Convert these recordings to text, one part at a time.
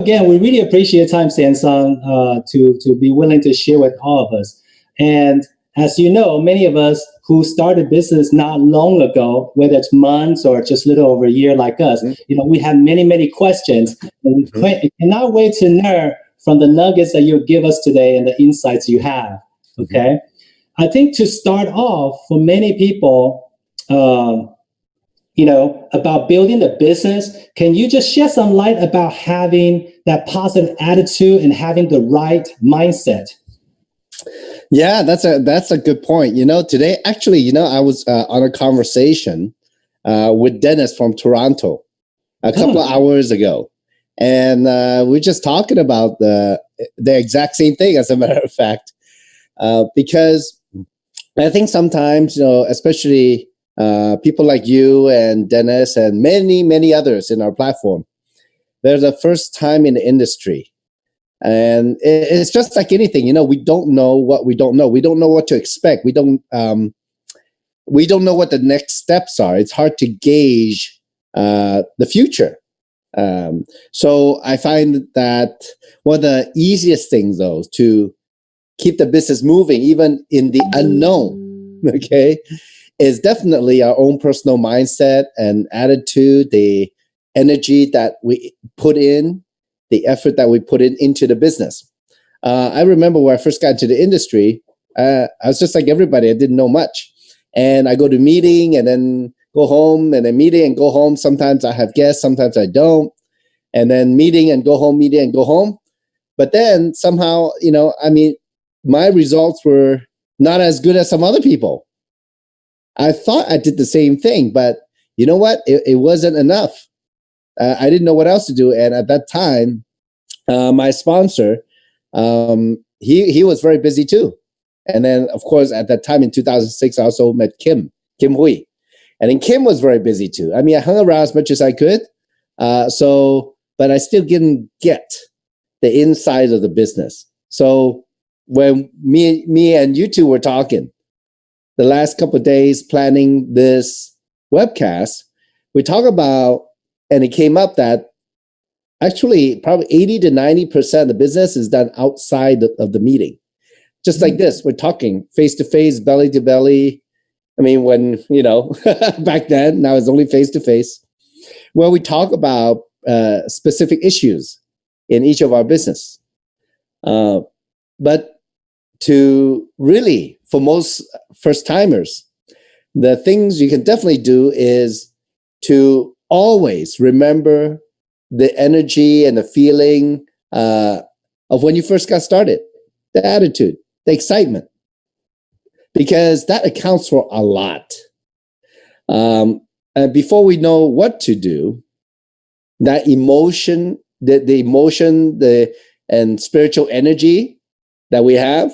Again, we really appreciate your time, Samson, to be willing to share with all of us. And as you know, many of us who started business not long ago, whether it's months or just a little over a year like us, Mhm. we have many, many questions. And we Mhm. cannot wait to learn from the nuggets that you give us today and the insights you have. Mhm. Okay. I think to start off, for many people, um, about building a business. Can you just shed some light about having that positive attitude and having the right mindset? Yeah, that's a good point. Today actually, I was on a conversation with Dennis from Toronto a couple of hours ago, and we're just talking about the exact same thing. As a matter of fact, because I think sometimes, especially people like you and Dennis and many many others in our platform, they're the first time in the industry. And it's just like anything, we don't know what we don't know. We don't know what to expect. We don't know what the next steps are. It's hard to gauge the future. So I find that one of the easiest things, though, to keep the business moving, even in the unknown, okay, is definitely our own personal mindset and attitude, the energy that we put in, the effort that we put in into the business. I remember when I first got into the industry, I was just like everybody. I didn't know much. And I go to meeting and then go home and then meeting and go home. Sometimes I have guests, sometimes I don't. And then meeting and go home, meeting and go home. But then somehow, my results were not as good as some other people. I thought I did the same thing, but you know what? It wasn't enough. I didn't know what else to do. And at that time, my sponsor, he was very busy too. And then, of course, at that time in 2006, I also met Kim Hui. And then Kim was very busy too. I mean, I hung around as much as I could. But I still didn't get the inside of the business. So when me and you two were talking the last couple of days planning this webcast, we talk about, and it came up that actually probably 80 to 90% of the business is done outside of the meeting. Just like this, we're talking face to face, belly to belly. I mean, when, back then, now it's only face to face, where we talk about specific issues in each of our business. But to really, for most first timers, the things you can definitely do is to always remember the energy and the feeling of when you first got started, the attitude, the excitement, because that accounts for a lot. And before we know what to do, that emotion, and spiritual energy that we have,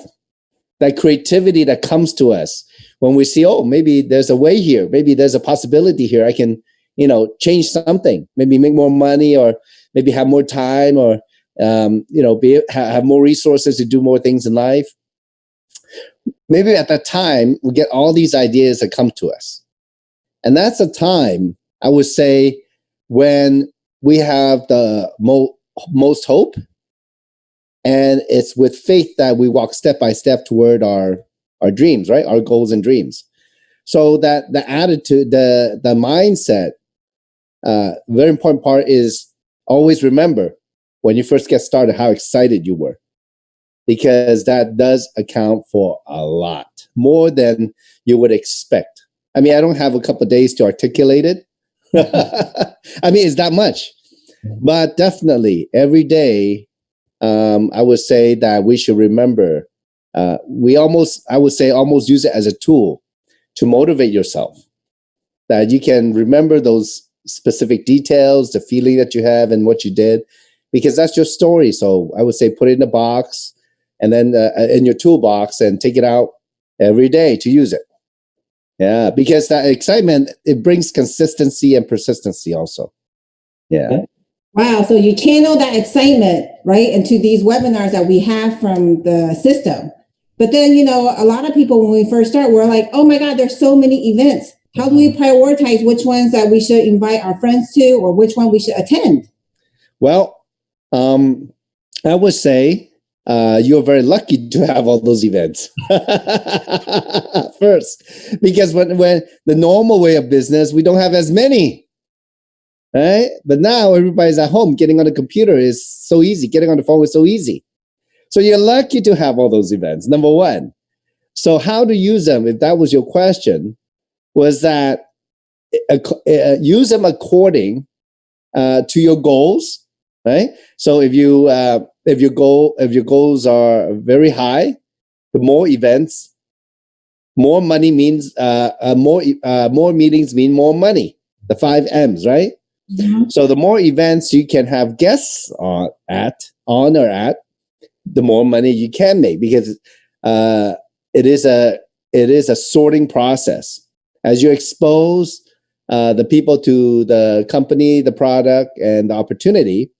that creativity that comes to us when we see, oh, maybe there's a way here, maybe there's a possibility here, I can, change something, maybe make more money, or maybe have more time, or have more resources to do more things in life. Maybe at that time we get all these ideas that come to us, and that's a time, I would say, when we have the most hope. And it's with faith that we walk step by step toward our dreams, right? Our goals and dreams. So that the attitude, the mindset, very important part is always remember when you first get started how excited you were, because that does account for a lot more than you would expect. I mean, I don't have a couple of days to articulate it. I mean, it's that much, but definitely every day. I would say that we should remember. I would say, almost use it as a tool to motivate yourself. That you can remember those specific details, the feeling that you have, and what you did, because that's your story. So I would say put it in a box, and then in your toolbox, and take it out every day to use it. Yeah, because that excitement, it brings consistency and persistency also. Yeah. Wow. So you channel that excitement, right, into these webinars that we have from the system. But then, a lot of people, when we first start, we're like, oh my God, there's so many events. How do we prioritize which ones that we should invite our friends to, or which one we should attend? Well, I would say you're very lucky to have all those events first, because when the normal way of business, we don't have as many, right? But now everybody's at home. Getting on the computer is so easy. Getting on the phone is so easy. So you're lucky to have all those events. Number one. So how to use them? If that was your question, was that use them according to your goals, right? So if your goals are very high, the more events, more money means more meetings mean more money. The 5 M's, right? Mm-hmm. So the more events you can have guests on or at, the more money you can make, because it is a sorting process. As you expose the people to the company, the product, and the opportunity,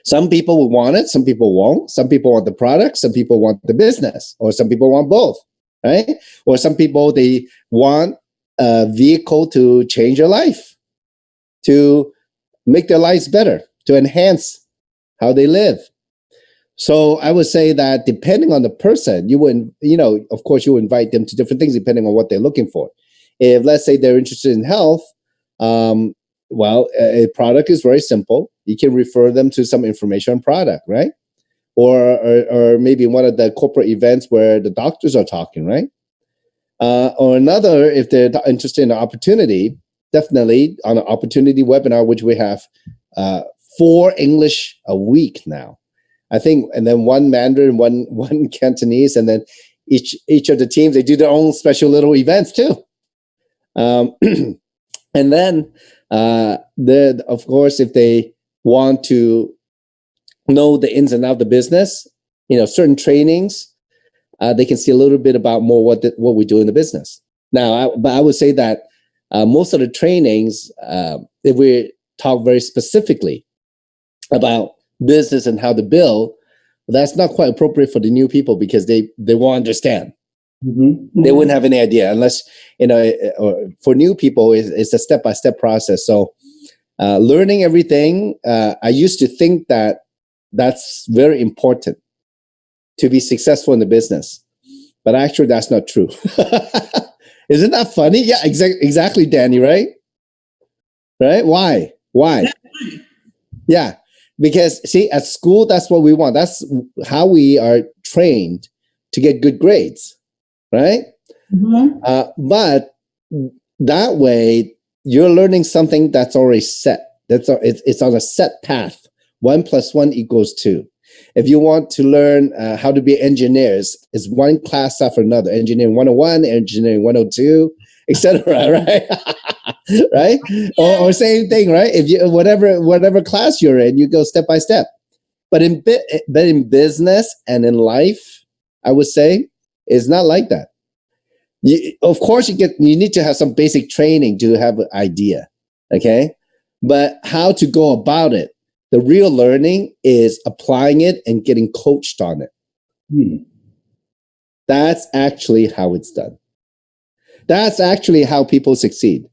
some people will want it, some people won't. Some people want the product, some people want the business, or some people want both, right? Or some people, they want a vehicle to change their life, to make their lives better, to enhance how they live. So I would say that depending on the person, you would, of course, you invite them to different things depending on what they're looking for. If, let's say, they're interested in health, well, a product is very simple. You can refer them to some information on product, right? Or maybe one of the corporate events where the doctors are talking, right? Or another, if they're interested in an opportunity, definitely on an opportunity webinar, which we have 4 English a week now, I think, and then 1 Mandarin, one Cantonese, and then each of the teams, they do their own special little events too. And then, of course, if they want to know the ins and outs of the business, certain trainings, they can see a little bit about more what we do in the business. Now, but I would say that most of the trainings, if we talk very specifically about business and how to build, that's not quite appropriate for the new people, because they won't understand. Mm-hmm. They wouldn't have any idea unless, or for new people, it's a step-by-step process. So learning everything, I used to think that that's very important to be successful in the business, but actually that's not true. Isn't that funny? Yeah, exactly, Danny, right? Right? Why? Yeah, because see, at school, that's what we want. That's how we are trained to get good grades, right? Mm-hmm. But that way, you're learning something that's already set. It's on a set path. 1 + 1 = 2. If you want to learn how to be engineers, it's one class after another. Engineering 101, engineering 102, etc. Right? Right? Or same thing, right? If you whatever class you're in, you go step by step. But in business and in life, I would say, it's not like that. Of course, you need to have some basic training to have an idea, okay? But how to go about it, the real learning is applying it and getting coached on it. That's actually how it's done. That's actually how people succeed.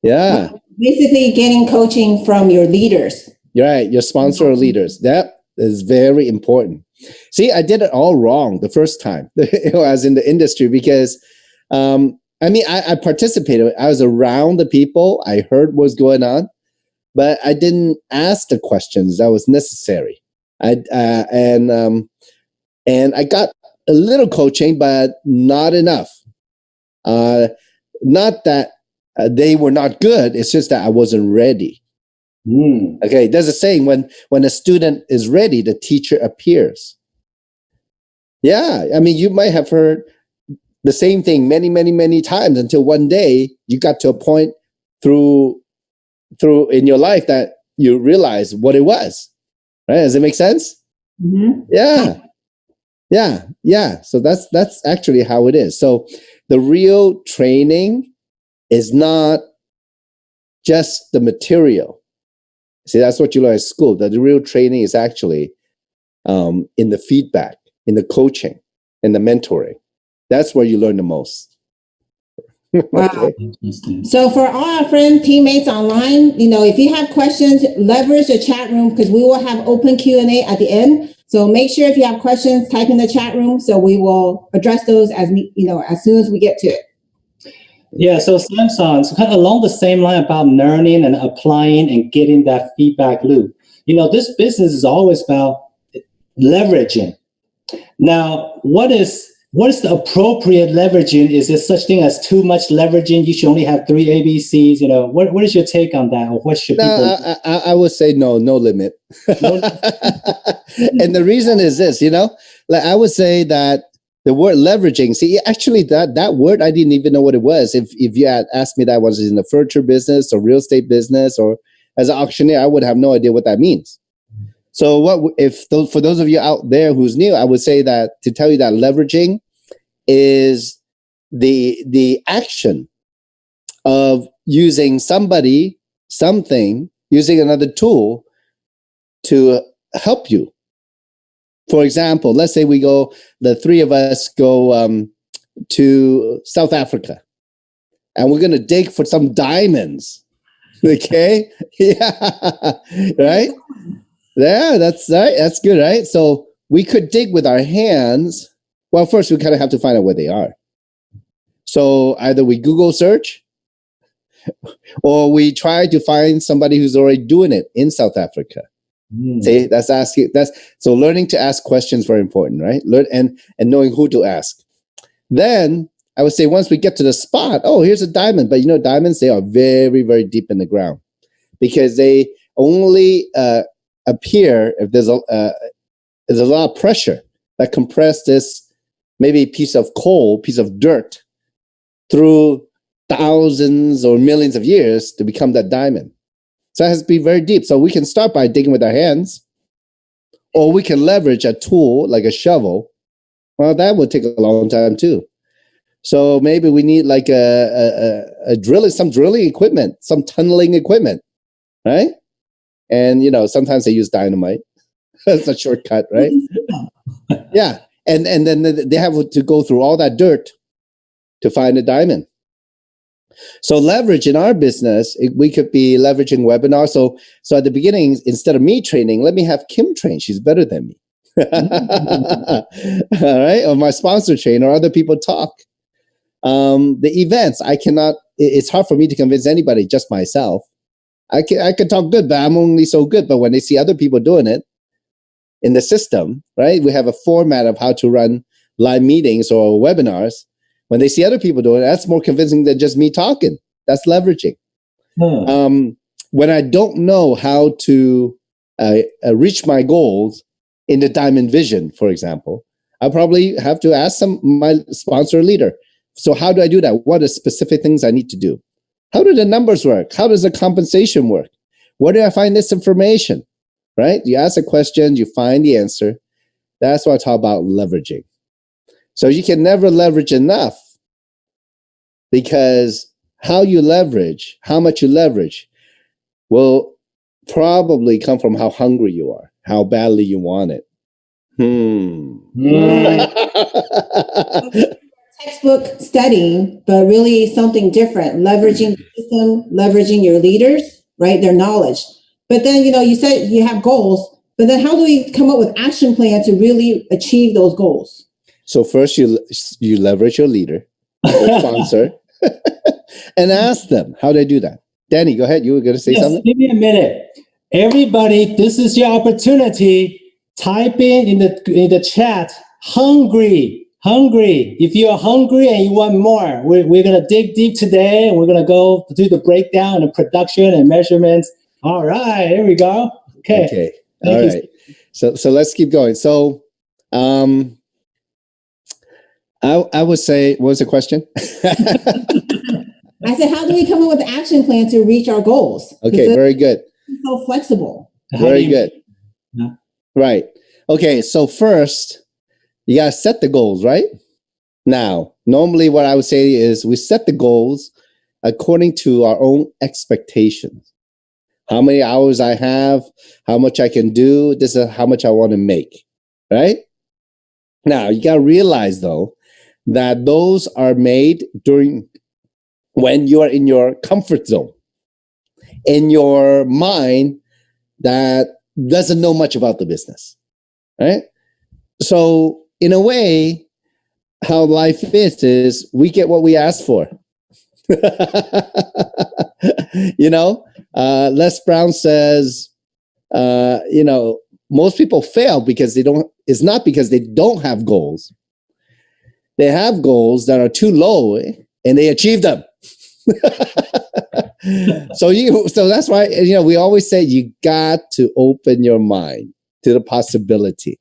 Yeah. Basically getting coaching from your leaders. You're right. Your sponsor or leaders. That is very important. See, I did it all wrong the first time as in the industry, because I participated. I was around the people. I heard what's going on, but I didn't ask the questions that was necessary. And I got a little coaching, but not enough. Not that they were not good. It's just that I wasn't ready. Okay, there's a saying, when a student is ready, the teacher appears. Yeah, I mean, you might have heard the same thing many, many, many times until one day you got to a point through in your life that you realize what it was. Right? Does it make sense? Mm-hmm. Yeah. So that's actually how it is. So the real training is not just the material. See, that's what you learn at school. That the real training is actually in the feedback, in the coaching, in the mentoring. That's where you learn the most. Wow. Okay. Interesting. So for all our friend teammates online, if you have questions, leverage the chat room because we will have open Q&A at the end. So make sure if you have questions, type in the chat room so we will address those as soon as we get to it. Yeah, so Samson, so kind of along the same line about learning and applying and getting that feedback loop. This business is always about leveraging. Now, what is the appropriate leveraging? Is there such thing as too much leveraging? You should only have 3 ABCs. What is your take on that? Or what should people? No, I would say no limit. And the reason is this, like I would say that the word leveraging, see, actually that word, I didn't even know what it was. If you had asked me that was in the furniture business or real estate business or as an auctioneer, I would have no idea what that means. So for those of you out there who's new, I would say that to tell you that leveraging is the action of using something, using another tool to help you. For example, let's say the three of us go to South Africa and we're going to dig for some diamonds. Okay. Yeah. Right. Yeah, that's right. That's good, right? So we could dig with our hands. Well, first we kind of have to find out where they are. So either we Google search or we try to find somebody who's already doing it in South Africa. See, so learning to ask questions is very important, right? Learn and knowing who to ask. Then I would say once we get to the spot, here's a diamond. But diamonds, they are very, very deep in the ground because they only appear if there's a lot of pressure that compress this maybe piece of coal, piece of dirt through thousands or millions of years to become that diamond. So it has to be very deep. So we can start by digging with our hands, or we can leverage a tool like a shovel. Well, that would take a long time too. So maybe we need like some drilling equipment, some tunneling equipment, right? And sometimes they use dynamite. That's a shortcut, right? Yeah, and then they have to go through all that dirt to find a diamond. So leverage in our business, we could be leveraging webinars. So at the beginning, instead of me training, let me have Kim train. She's better than me. All right. Or my sponsor train or other people talk. The events, it's hard for me to convince anybody, just myself. I can talk good, but I'm only so good. But when they see other people doing it in the system, right? We have a format of how to run live meetings or webinars. When they see other people doing it, that's more convincing than just me talking. That's leveraging. When I don't know how to reach my goals in the Diamond Vision, for example, I probably have to ask my sponsor leader. So how do I do that? What are specific things I need to do? How do the numbers work? How does the compensation work? Where do I find this information? Right? You ask a question, you find the answer. That's what I talk about leveraging. So you can never leverage enough because how much you leverage will probably come from how hungry you are, how badly you want it. Textbook studying, but really something different, leveraging the system, leveraging your leaders, right? Their knowledge. But then, you said you have goals, but then how do we come up with action plans to really achieve those goals? So first you leverage your leader, your sponsor, and ask them how they do that. Danny, go ahead. You were going to say something? Give me a minute. Everybody, this is your opportunity. Type in the chat, hungry. If you're hungry and you want more, we're going to dig deep today and we're going to go do the breakdown and production and measurements. All right, here we go. Okay. All right. So let's keep going. So I would say, what was the question? I said, how do we come up with an action plan to reach our goals? Okay, very good. So flexible. Very good. Yeah. Right. Okay, so first, you got to set the goals, right? Now, normally what I would say is we set the goals according to our own expectations. How many hours I have, how much I can do, this is how much I want to make, right? Now, you got to realize, though, that those are made during when you are in your comfort zone, in your mind that doesn't know much about the business, right? So in a way, how life is we get what we ask for. Les Brown says, most people fail because it's not because they don't have goals. They have goals that are too low and they achieve them. So that's why, we always say you got to open your mind to the possibility.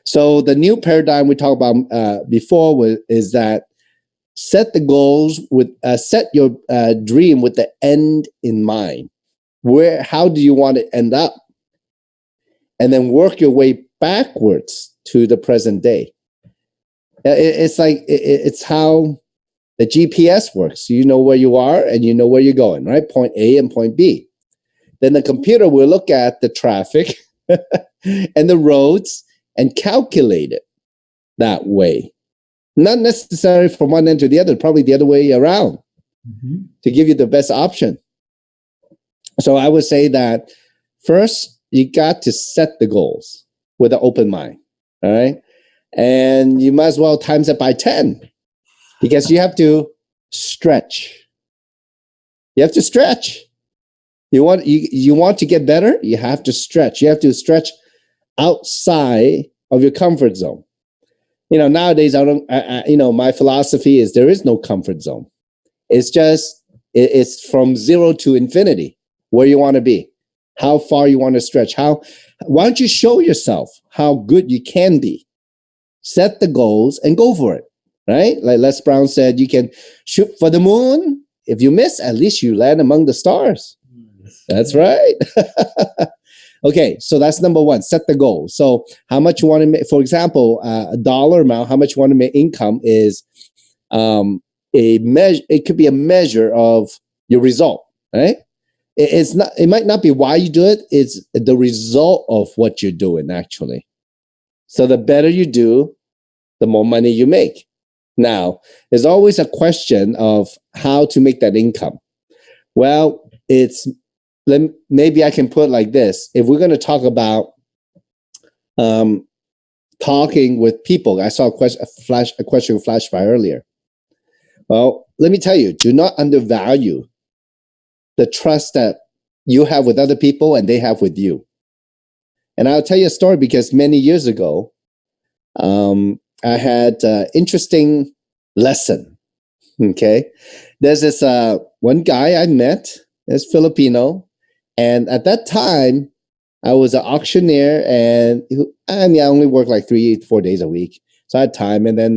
So the new paradigm we talked about before is that set the goals set your dream with the end in mind. How do you want to end up? And then work your way backwards to the present day. It's like, it's how the GPS works. You know where you are and you know where you're going, right? Point A and point B. Then the computer will look at the traffic and the roads and calculate it that way. Not necessarily from one end to the other, probably the other way around to give you the best option. So I would say that first, you got to set the goals with an open mind, all right? And you might as well times it by 10 because you have to stretch. You have to stretch. You want to get better? You have to stretch. You have to stretch outside of your comfort zone. Nowadays, my philosophy is there is no comfort zone. It's from 0 to infinity, where you want to be, how far you want to stretch. Why don't you show yourself how good you can be? Set the goals and go for it, right? Like Les Brown said, you can shoot for the moon. If you miss, at least you land among the stars. That's right. Okay, so that's number one, set the goal. So how much you want to make, for example, a dollar amount, how much you want to make income is a measure. It could be a measure of your result, right? It might not be why you do it. It's the result of what you're doing, actually. So the better you do, the more money you make. Now, there's always a question of how to make that income. Well, maybe I can put it like this. If we're going to talk about talking with people, I saw a question flash by earlier. Well, let me tell you, do not undervalue the trust that you have with other people and they have with you. And I'll tell you a story because many years ago, I had an interesting lesson. Okay. There's this one guy I met, is Filipino. And at that time, I was an auctioneer and I only worked like 3-4 days a week. So I had time. And then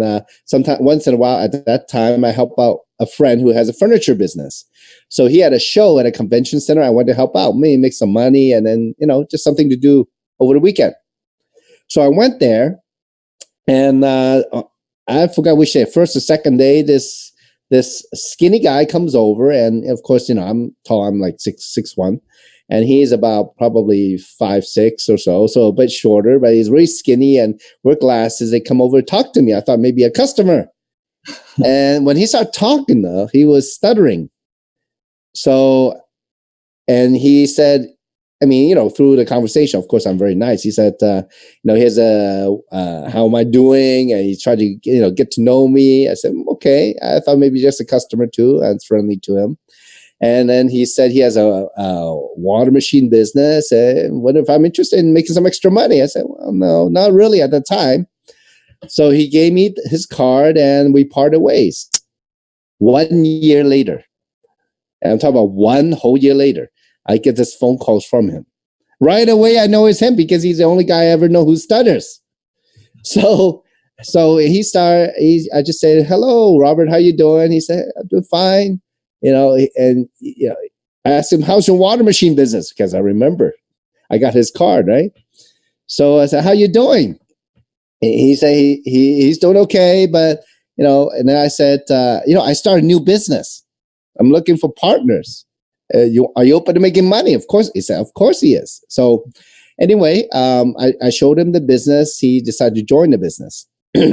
once in a while at that time, I help out a friend who has a furniture business. So he had a show at a convention center. I wanted to help out, maybe make some money and then, just something to do over the weekend. So I went there and I forgot which day, first or second day, this skinny guy comes over. And of course, I'm tall, I'm like 6'1". And he's about probably 5'6" or so a bit shorter, but he's really skinny and wear glasses. They come over to talk to me. I thought maybe a customer. And when he started talking, though, he was stuttering. So, and he said, through the conversation, of course, I'm very nice. He said, here's how am I doing? And he tried to, get to know me. I said, okay. I thought maybe just a customer too. I was friendly to him. And then he said he has a water machine business. And what if I'm interested in making some extra money? I said, well, no, not really at the time. So he gave me his card and we parted ways. 1 year later, and I'm talking about 1 whole year later, I get this phone calls from him. Right away, I know it's him because he's the only guy I ever know who stutters. So I just said, hello, Robert, how you doing? He said, I'm doing fine. I asked him, how's your water machine business? Because I remember I got his card, right? So I said, how you doing? He said he's doing okay, but, and then I said, I started a new business. I'm looking for partners. Are you open to making money? Of course. He said, of course he is. So anyway, I showed him the business. He decided to join the business.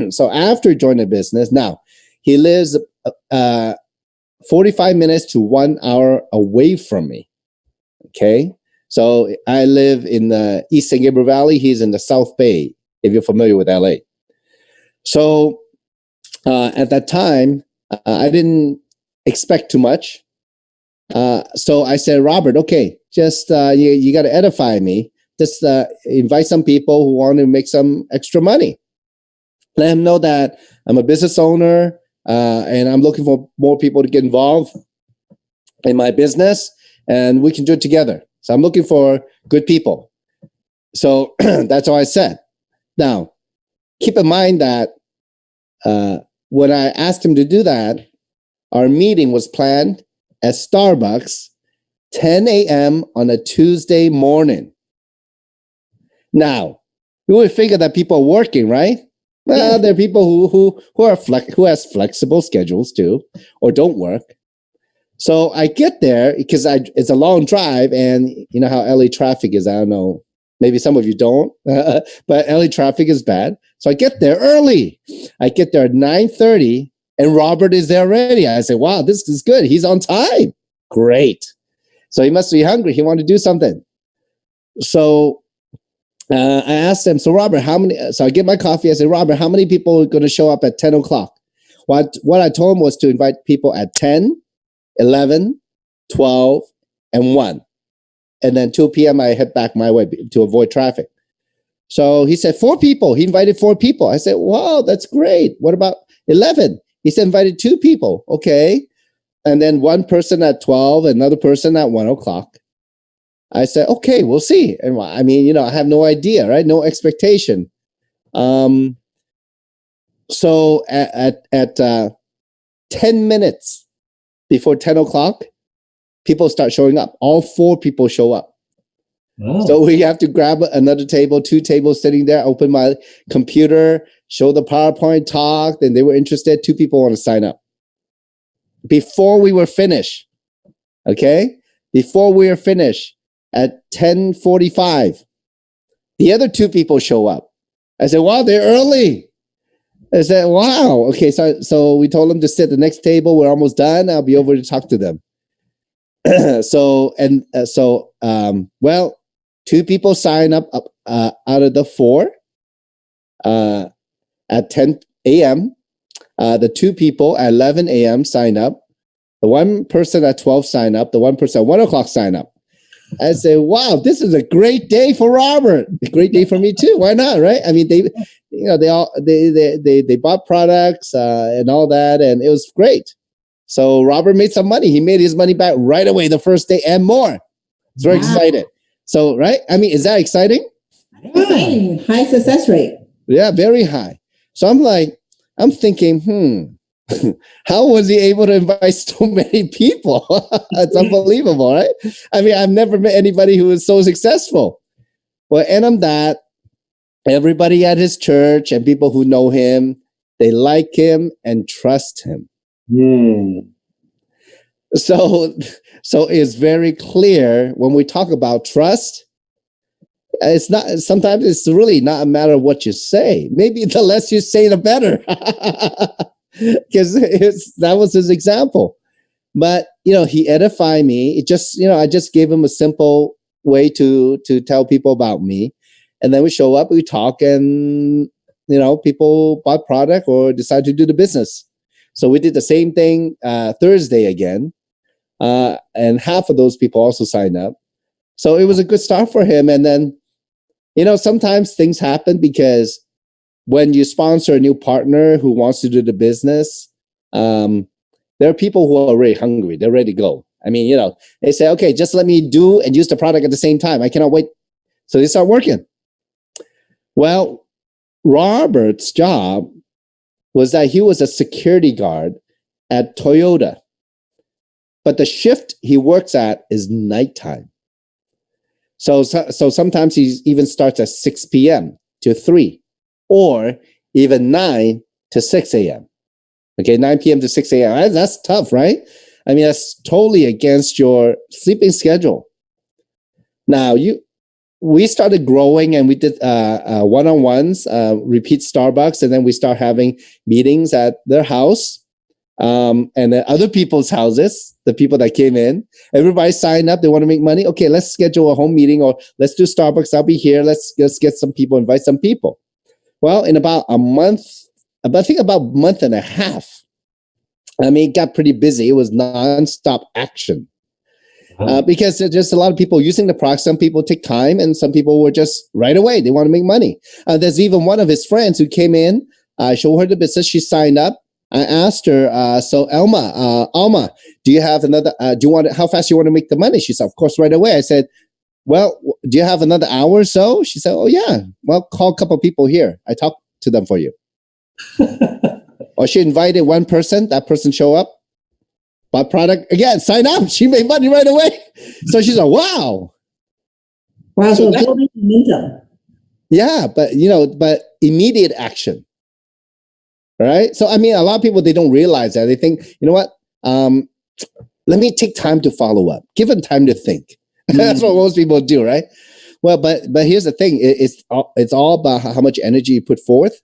So after he joined the business, now he lives 45 minutes to 1 hour away from me. Okay. So I live in the East San Gabriel Valley. He's in the South Bay, if you're familiar with LA. So at that time, I didn't expect too much. So I said, Robert, okay, just you got to edify me. Just invite some people who want to make some extra money. Let them know that I'm a business owner and I'm looking for more people to get involved in my business, and we can do it together. So I'm looking for good people. So that's all I said. Now, keep in mind that when I asked him to do that, our meeting was planned at Starbucks 10 a.m. on a Tuesday morning. Now, you would figure that people are working, right? Well, there are people who has flexible schedules too, or don't work. So I get there because it's a long drive, and you know how LA traffic is. I don't know, maybe some of you don't, but LA traffic is bad. So I get there early. I get there at 9:30, and Robert is there already. I say, "Wow, this is good. He's on time. Great." So he must be hungry. He wanted to do something. So I asked him, so Robert, how many? So I get my coffee. I said, Robert, how many people are going to show up at 10 o'clock? What I told him was to invite people at 10, 11, 12, and 1. And then 2 p.m. I head back my way to avoid traffic. So he said 4 people. He invited 4 people. I said, wow, that's great. What about 11? He said invited 2 people. Okay. And then one person at 12, another person at 1 o'clock. I said, okay, we'll see. And I mean, you know, I have no idea, right? No expectation. So at 10 minutes before 10 o'clock, people start showing up. All 4 people show up. Oh. So we have to grab another table, 2 tables sitting there, open my computer, show the PowerPoint, talk. Then they were interested. 2 people want to sign up. Before we were finished, okay? Before we were finished, at 10:45, the other 2 people show up. I said, wow, they're early. I said, wow. Okay, so we told them to sit at the next table. We're almost done. I'll be over to talk to them. Well, 2 people sign up out of the 4 at 10 a.m. The 2 people at 11 a.m. sign up. The 1 person at 12 sign up. The 1 person at 1 o'clock sign up. I say, wow, this is a great day for Robert. A great day for me too. Why not, right? I mean, they bought products and all that, and it was great. So Robert made some money. He made his money back right away the first day and more. He's very excited. So, right? I mean, is that exciting? Exciting. High success rate. Yeah, very high. So I'm thinking, how was he able to invite so many people? It's unbelievable, right? I mean, I've never met anybody who was so successful. Well, and I'm that. Everybody at his church and people who know him, they like him and trust him. So it's very clear when we talk about trust, it's not, sometimes it's really not a matter of what you say. Maybe the less you say, the better. Because that was his example. But, you know, he edified me. It just, you know, I just gave him a simple way to tell people about me. And then we show up, we talk, and, you know, people bought product or decide to do the business. So we did the same thing Thursday again. And half of those people also signed up. So it was a good start for him. And then, you know, sometimes things happen because when you sponsor a new partner who wants to do the business, there are people who are really hungry. They're ready to go. I mean, you know, they say, okay, just let me do and use the product at the same time. I cannot wait. So they start working. Well, Robert's job was that he was a security guard at Toyota. But the shift he works at is nighttime. So sometimes he even starts at 6 p.m. to 3, or even 9 to 6 a.m. Okay, 9 p.m. to 6 a.m. That's tough, right? I mean, that's totally against your sleeping schedule. Now, we started growing and we did one-on-ones, repeat Starbucks, and then we start having meetings at their house. And then other people's houses, the people that came in, everybody signed up. They want to make money. Okay, let's schedule a home meeting, or let's do Starbucks. I'll be here. Let's get some people, invite some people. Well, in about a month, I think about a month and a half, I mean, it got pretty busy. It was nonstop action. Because there's just a lot of people using the product. Some people take time, and some people were just right away. They want to make money. There's even one of his friends who came in. I showed her the business. She signed up. I asked her, so Alma, do you have another? How fast you want to make the money? She said, of course, right away. I said, well, do you have another hour or so? She said, oh yeah. Well, call a couple of people here. I talked to them for you. Or she invited one person. That person show up. Bought product again, sign up. She made money right away. So she's like, wow. Wow, so building momentum. Yeah, but immediate action. Right? So I mean, a lot of people, they don't realize that. They think, you know what? Let me take time to follow up. Give them time to think. That's what most people do, right? Well, but here's the thing. It's all about how much energy you put forth,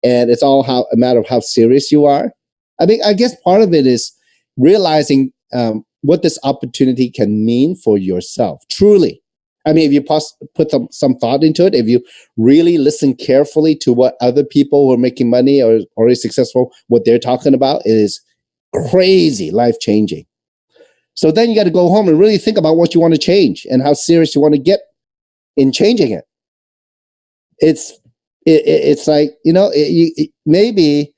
and it's all a matter of how serious you are. I mean, I guess part of it is realizing what this opportunity can mean for yourself. Truly. I mean, if you put some thought into it, if you really listen carefully to what other people who are making money or already successful, what they're talking about, it is crazy, life-changing. So then you got to go home and really think about what you want to change and how serious you want to get in changing it. It's like, maybe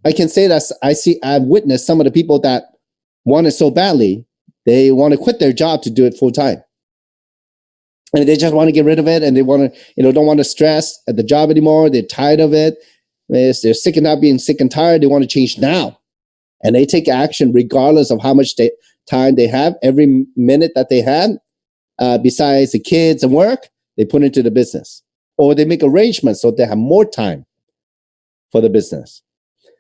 I can say that I've witnessed some of the people that want it so badly, they want to quit their job to do it full time. And they just want to get rid of it, and they want to, don't want to stress at the job anymore. They're tired of it. They're sick of not being sick and tired. They want to change now. And they take action regardless of how much time they have. Every minute that they have, besides the kids and work, they put into the business. Or they make arrangements so they have more time for the business.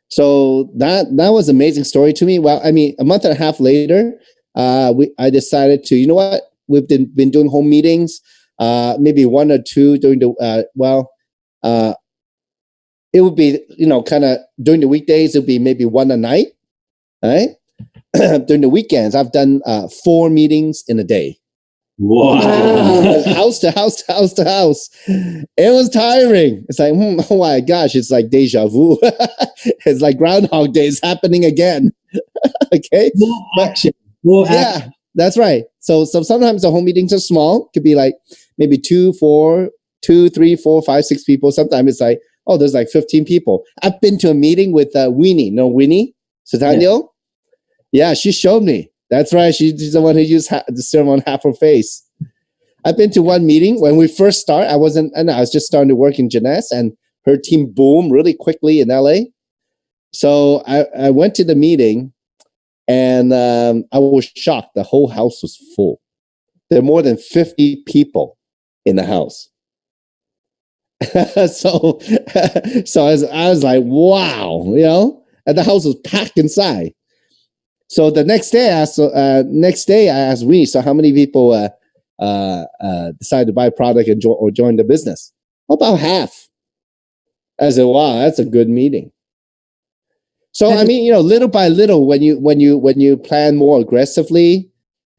So that was an amazing story to me. Well, I mean, a month and a half later, I decided to, you know what? We've been doing home meetings, maybe one or two during the, it would be, kind of during the weekdays, it would be maybe one a night, right? During the weekends, I've done 4 meetings in a day. Wow. House to house to house to house. It was tiring. It's like, oh my gosh, it's like deja vu. It's like Groundhog Day is happening again. Okay. Yeah, that's right. So sometimes the home meetings are small. Could be like maybe 2, 3, 4, 5, 6 people. Sometimes it's like, oh, there's like 15 people. I've been to a meeting with Winnie. No, Winnie Sataniel. Yeah, she showed me. That's right. She's the one who used the serum on half her face. I've been to one meeting when we first started. I was just starting to work in Jeunesse, and her team boomed really quickly in LA. So I went to the meeting, and I was shocked. The whole house was full. There are more than 50 people in the house. so I was like, wow, and the house was packed inside. So the next day, I asked Winnie, so how many people decided to buy a product or join the business? About half. I said, wow, that's a good meeting. So I mean, little by little, when you plan more aggressively,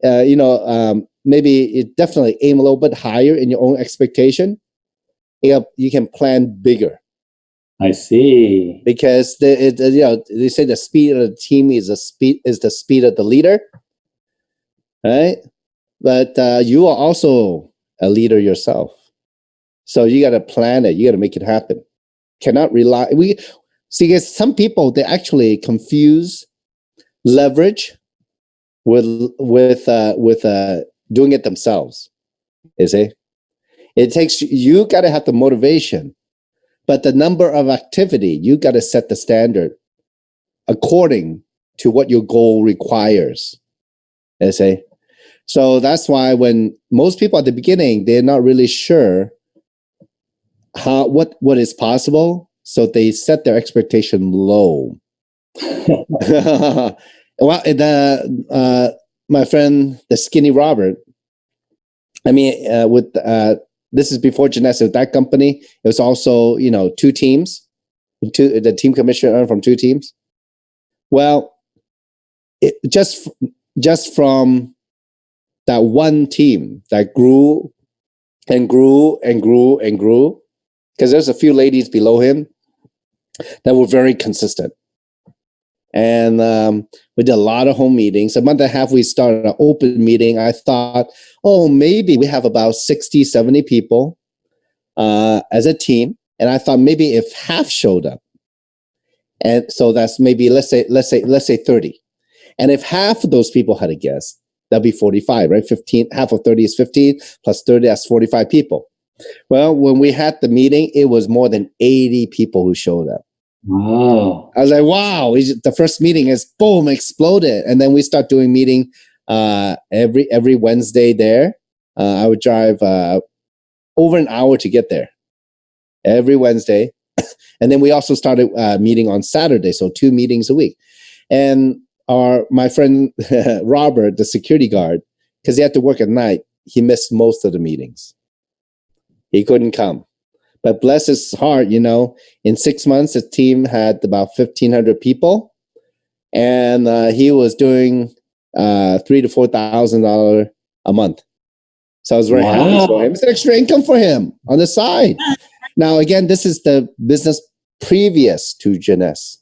maybe it definitely aim a little bit higher in your own expectation. You can plan bigger. I see. Because they say the speed of the team is the speed of the leader, right? But you are also a leader yourself, so you got to plan it. You got to make it happen. Cannot rely. Because some people, they actually confuse leverage with doing it themselves. You see, you got to have the motivation. But the number of activity, you got to set the standard according to what your goal requires. You see? So that's why when most people at the beginning, they're not really sure what is possible. So they set their expectation low. Well, my friend, the skinny Robert, I mean, this is before Jeunesse. With that company, it was also 2 teams. The team commission earned from 2 teams. Well, just from that one team that grew and grew and grew and grew, because there's a few ladies below him that were very consistent. And we did a lot of home meetings. A month and a half, we started an open meeting. I thought, oh, maybe we have about 60, 70 people as a team. And I thought maybe if half showed up, and so that's maybe let's say 30. And if half of those people had a guest, that'd be 45, right? 15, half of 30 is 15 plus 30, that's 45 people. Well, when we had the meeting, it was more than 80 people who showed up. Wow. I was like, wow, the first meeting is boom, exploded. And then we start doing meeting every Wednesday there. I would drive over an hour to get there every Wednesday. And then we also started meeting on Saturday, so 2 meetings a week. And my friend Robert, the security guard, because he had to work at night, he missed most of the meetings. He couldn't come. But bless his heart, in 6 months, his team had about 1,500 people, and he was doing $3,000 to $4,000 a month. So I was very happy for him. It's an extra income for him on the side. Now, again, this is the business previous to Jeunesse.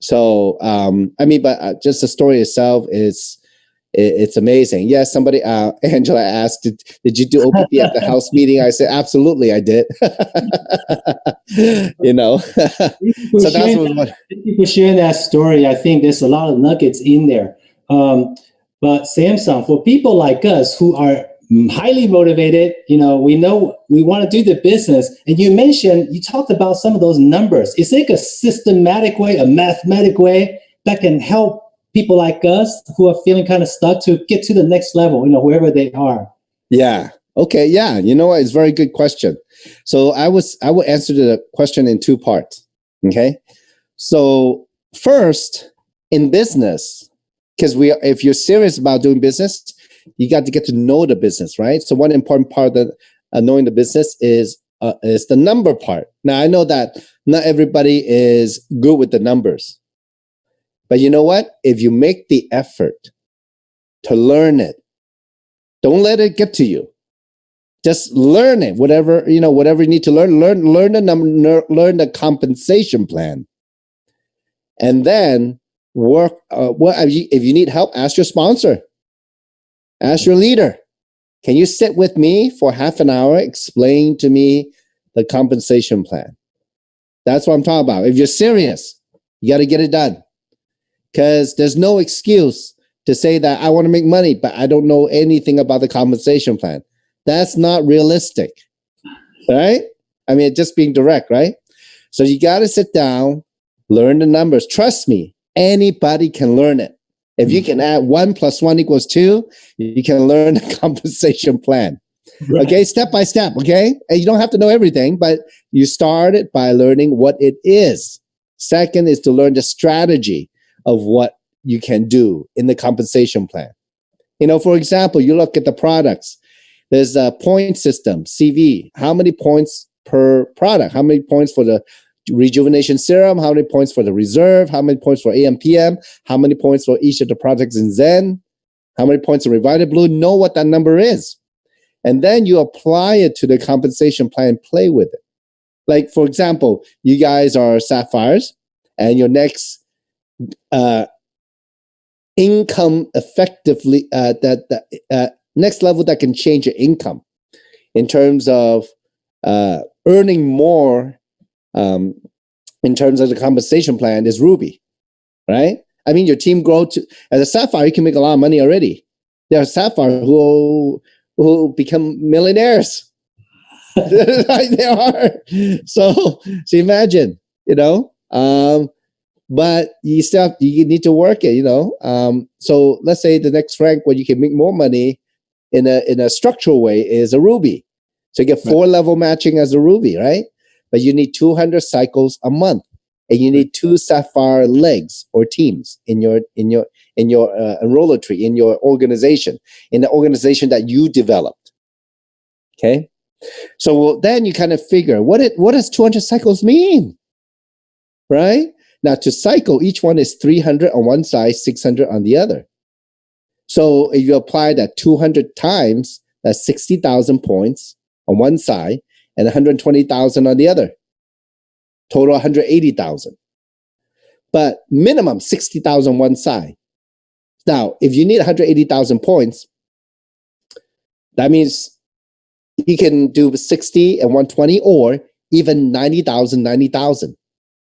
So, but just the story itself it's amazing. Yes, somebody, Angela asked, did you do OPP at the house meeting? I said, absolutely, I did. So that's what. Thank you for sharing that story. I think there's a lot of nuggets in there. But Samson, for people like us who are highly motivated, we know we want to do the business. And you talked about some of those numbers. Is there a systematic way, a mathematic way that can help people like us who are feeling kind of stuck to get to the next level, wherever they are? Yeah. Okay. Yeah. You know what? It's a very good question. So I will answer the question in 2 parts. Okay. So first, in business, because if you're serious about doing business, you got to get to know the business, right? So one important part of knowing the business is the number part. Now I know that not everybody is good with the numbers. But you know what? If you make the effort to learn it, don't let it get to you. Just learn it. Whatever you need to learn the number, learn the compensation plan, and then work. If you need help, ask your sponsor, ask your leader. Can you sit with me for half an hour? Explain to me the compensation plan. That's what I'm talking about. If you're serious, you got to get it done. Because there's no excuse to say that I want to make money, but I don't know anything about the compensation plan. That's not realistic, right? I mean, just being direct, right? So you got to sit down, learn the numbers. Trust me, anybody can learn it. If you can add 1 + 1 = 2, you can learn the compensation plan. Right. Okay, step by step, okay? And you don't have to know everything, but you start it by learning what it is. Second is to learn the strategy of what you can do in the compensation plan. For example, you look at the products. There's a point system, CV. How many points per product? How many points for the rejuvenation serum? How many points for the reserve? How many points for AM/PM? How many points for each of the products in Zen? How many points in Revital Blue? Know what that number is. And then you apply it to the compensation plan, play with it. Like, for example, you guys are Sapphires, and your next income effectively next level that can change your income in terms of earning more in terms of the compensation plan is Ruby, right? I mean, your team grow to as a Sapphire, you can make a lot of money already. There are Sapphire who become millionaires. They are. So imagine, but you need to work it, So let's say the next rank where you can make more money in a structural way is a Ruby. So you get 4 level matching as a Ruby, right? But you need 200 cycles a month, and you need 2 Sapphire legs or teams in your enroller tree, in your organization, in the organization that you developed. Okay, so then you kind of figure what does 200 cycles mean, right? Now to cycle, each one is 300 on one side, 600 on the other. So if you apply that 200 times, that's 60,000 points on one side and 120,000 on the other. Total 180,000. But minimum 60,000 one side. Now, if you need 180,000 points, that means you can do 60 and 120 or even 90,000, 90,000.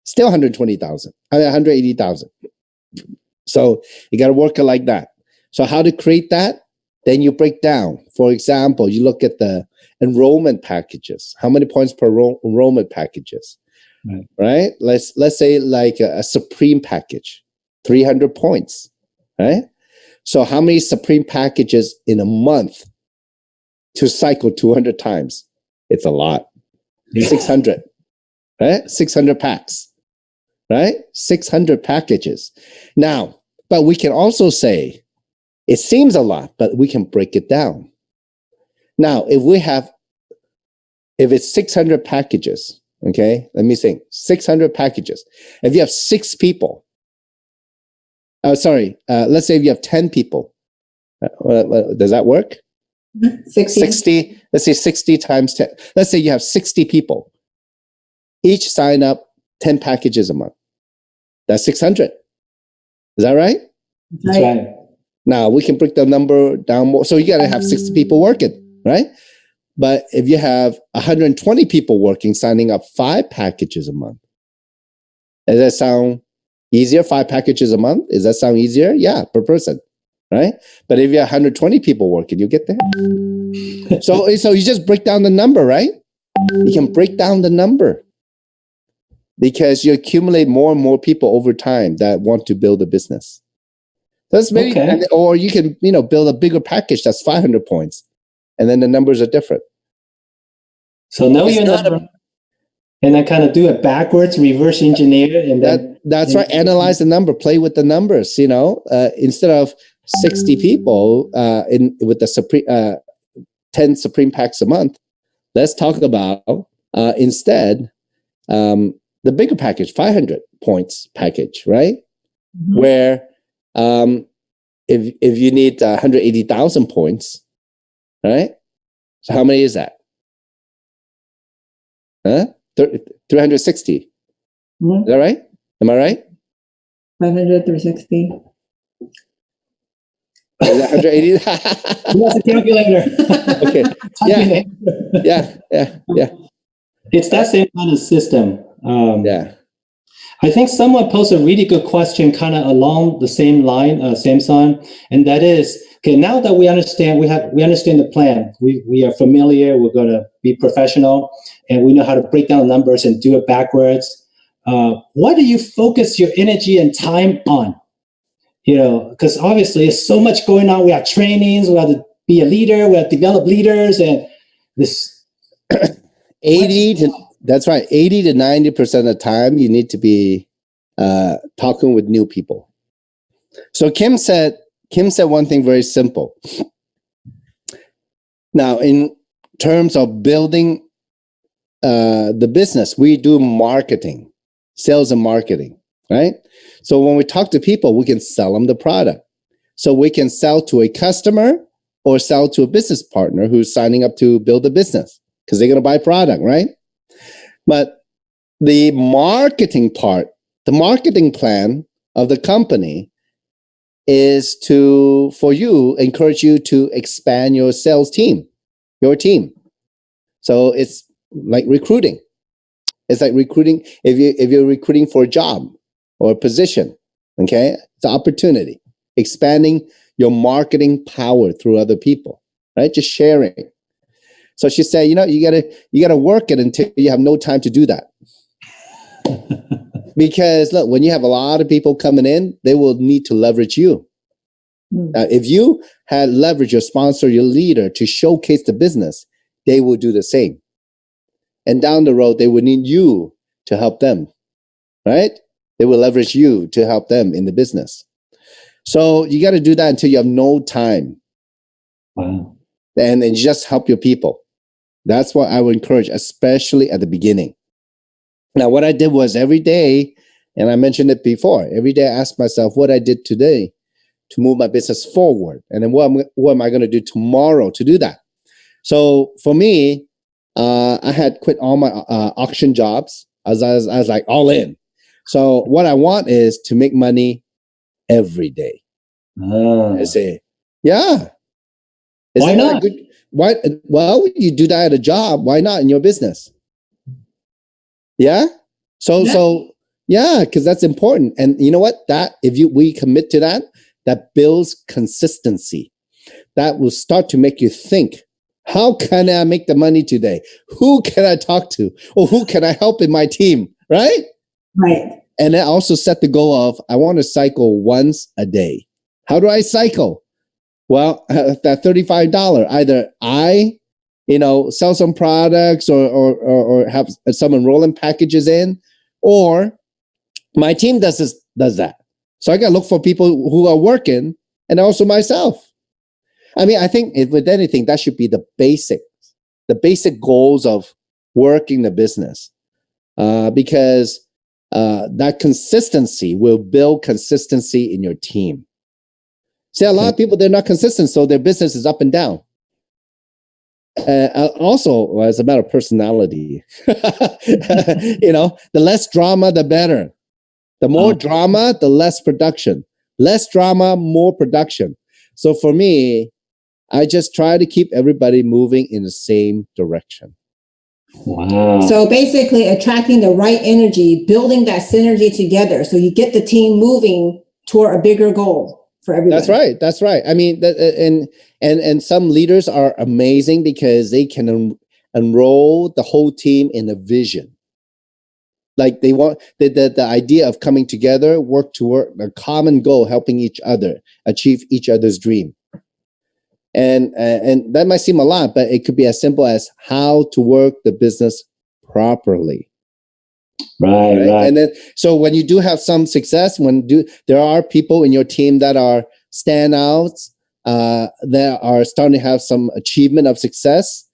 Still 120,000, 180,000. So you got to work it like that. So how to create that? Then you break down. For example, you look at the enrollment packages. How many points per enrollment packages? Right? Let's say like a Supreme package, 300 points. Right? So how many Supreme packages in a month to cycle 200 times? It's a lot. 600. Right? 600 packs. Right? 600 packages. Now, but we can also say, it seems a lot, but we can break it down. Now, if it's 600 packages, okay, let me think, 600 packages. If you have 6 people, let's say if you have 10 people, does that work? 60, let's say 60 times 10. Let's say you have 60 people. Each sign up 10 packages a month. That's 600. Is that right? That's right. Now we can break the number down more. So you got to have 60 people working, right? But if you have 120 people working, signing up 5 packages a month, does that sound easier? 5 packages a month? Does that sound easier? Yeah, per person, right? But if you have 120 people working, you get there. So you just break down the number, right? You can break down the number because you accumulate more and more people over time that want to build a business. That's very, okay. Or you can, build a bigger package that's 500 points, and then the numbers are different. So know your number, and then kind of do it backwards, reverse engineer, and then that's right. Analyze the number, play with the numbers. Instead of 60 people with the 10 Supreme packs a month, let's talk about instead the bigger package, 500 points package, right? Mm-hmm. Where if you need 180,000 points, right? So how many is that? 360. Mm-hmm. Is that right? Am I right? 500, 360. Is that 180? That's a calculator. Okay. Yeah. It's that same kind of system. Yeah. I think someone posed a really good question kind of along the same line, Samson, and that is, okay, now that we understand the plan, we are familiar, we're going to be professional, and we know how to break down numbers and do it backwards. What do you focus your energy and time on? Because obviously there's so much going on. We have trainings, we have to be a leader, we have to develop leaders, and this 80 to 90% of the time, you need to be talking with new people. So Kim said one thing very simple. Now, in terms of building the business, we do marketing, sales and marketing, right? So when we talk to people, we can sell them the product. So we can sell to a customer or sell to a business partner who's signing up to build a business because they're going to buy product, right? But the marketing part, the marketing plan of the company is for you, encourage you to expand your sales team, your team. So it's like recruiting. It's like recruiting. If you're recruiting for a job or a position, okay, it's an opportunity. Expanding your marketing power through other people, right? Just sharing. So she said, you gotta work it until you have no time to do that. Because look, when you have a lot of people coming in, they will need to leverage you. If you had leverage your sponsor, your leader to showcase the business, they will do the same. And down the road, they will need you to help them, right? They will leverage you to help them in the business. So you got to do that until you have no time. Wow. And then just help your people. That's what I would encourage, especially at the beginning. Now, what I did was every day And I mentioned it before. Every day I ask myself what I did today to move my business forward. And then what am I going to do tomorrow to do that? So for me, I had quit all my auction jobs. I was like all in. So what I want is to make money every day. I say, yeah. Why not? Good? Why? Well, you do that at a job. Why not in your business? Yeah. So yeah, because that's important. And you know what? That we commit to that, that builds consistency. That will start to make you think, how can I make the money today? Who can I talk to? Or who can I help in my team? Right? Right. And then also set the goal of, I want to cycle once a day. How do I cycle? Well, that $35, either I, sell some products or have some enrollment packages in, or my team does that. So I got to look for people who are working, and also myself. I mean, I think with anything, that should be the basic goals of working the business, because that consistency will build consistency in your team. See, a lot of people, they're not consistent, so their business is up and down. Also, as a matter of personality, the less drama, the better. The more drama, the less production. Less drama, more production. So for me, I just try to keep everybody moving in the same direction. Wow. So basically attracting the right energy, building that synergy together so you get the team moving toward a bigger goal for everybody. That's right. I mean, and some leaders are amazing because they can enroll the whole team in a vision. Like they want the idea of coming together, work toward a common goal, helping each other achieve each other's dream. And that might seem a lot, but it could be as simple as how to work the business properly. Right. And then, so when you do have some success, there are people in your team that are standouts, that are starting to have some achievement of success,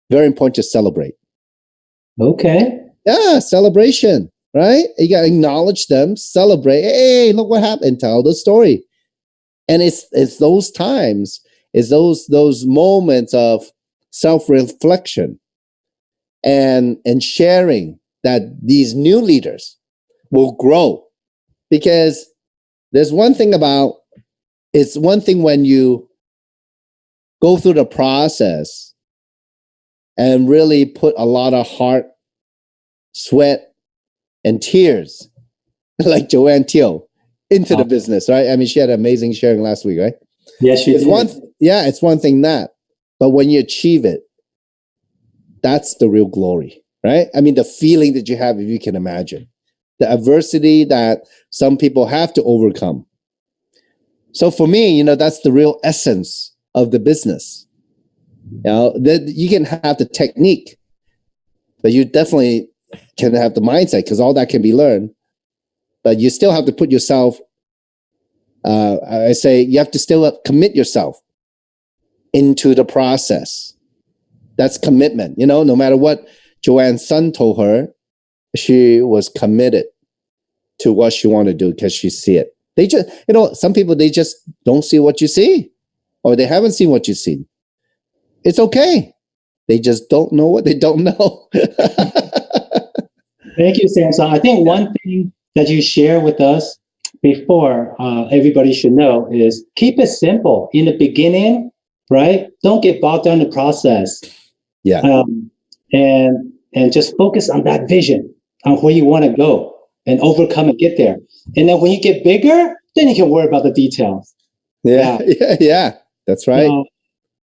very important to celebrate. Okay. Yeah, celebration, right? You got to acknowledge them, celebrate. Hey, look what happened. Tell the story. And it's those times, it's those moments of self-reflection and sharing that these new leaders will grow. Because there's one thing it's one thing when you go through the process and really put a lot of heart, sweat, and tears, like Joanne Teal, into the business, right? I mean, she had an amazing sharing last week, right? Yes, she did. It's one thing that, but when you achieve it, that's the real glory, right? I mean, the feeling that you have, if you can imagine, the adversity that some people have to overcome. So for me, that's the real essence of the business. That you can have the technique, but you definitely can have the mindset, because all that can be learned. But you still have to put yourself, I say you have to still commit yourself into the process. That's commitment. No matter what Joanne's son told her, she was committed to what she wanted to do because she see it. They just, some people, they just don't see what you see, or they haven't seen what you've seen. It's okay. They just don't know what they don't know. Thank you, Samson. I think one thing that you share with us before, everybody should know, is keep it simple in the beginning, right? Don't get bogged down in the process. Yeah. And just focus on that vision, on where you want to go, and overcome and get there. And then when you get bigger, then you can worry about the details. Yeah. That's right.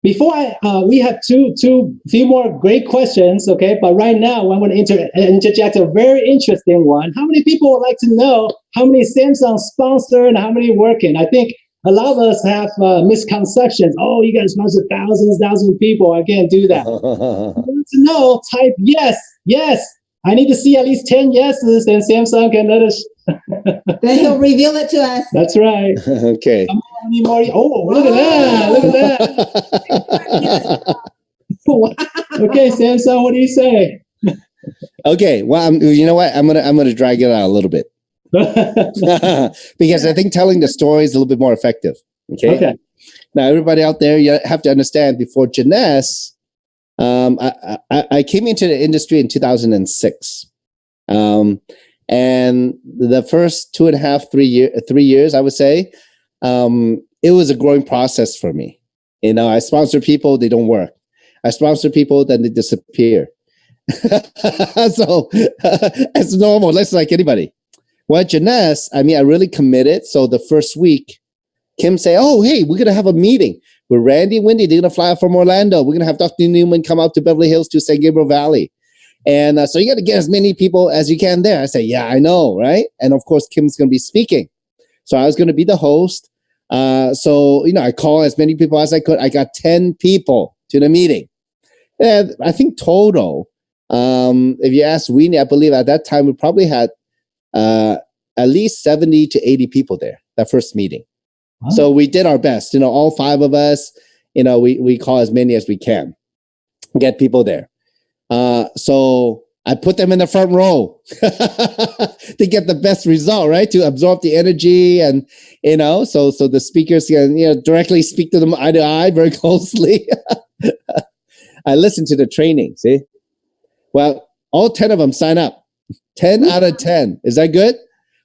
Before we have few more great questions, okay? But right now, I want to interject a very interesting one. How many people would like to know how many Samsung sponsor and how many working? I think a lot of us have misconceptions. Oh, you guys sponsor thousands of people. I can't do that. If you want to know, type yes. I need to see at least 10 yeses, and Samsung can let us. Then he'll reveal it to us. That's right. Okay. Oh, look at that. Wow. Okay, Samsung, what do you say? Okay. Well, you know what? I'm gonna drag it out a little bit. Because I think telling the story is a little bit more effective. Okay. Now, everybody out there, you have to understand, before Jeunesse, I came into the industry in 2006. And the first 2.5, 3 years, I would say, it was a growing process for me. I sponsor people, they don't work. I sponsor people, then they disappear. So it's normal. That's like anybody. Well, at Jeunesse, I really committed. So the first week, Kim say, "Oh, hey, we're going to have a meeting with Randy and Wendy. They're going to fly out from Orlando. We're going to have Dr. Newman come out to Beverly Hills to San Gabriel Valley. And so you got to get as many people as you can there." I say, "Yeah, I know, right?" And of course, Kim's going to be speaking. So I was going to be the host. So I called as many people as I could. I got 10 people to the meeting. And I think total, if you ask Weenie, I believe at that time we probably had at least 70 to 80 people there, that first meeting. Wow. So we did our best, all 5 of us, we call as many as we can, get people there. So I put them in the front row to get the best result, right? To absorb the energy and, so the speakers can, directly speak to them eye to eye very closely. I listened to the training, see? Well, all 10 of them sign up. 10 out of 10. Is that good?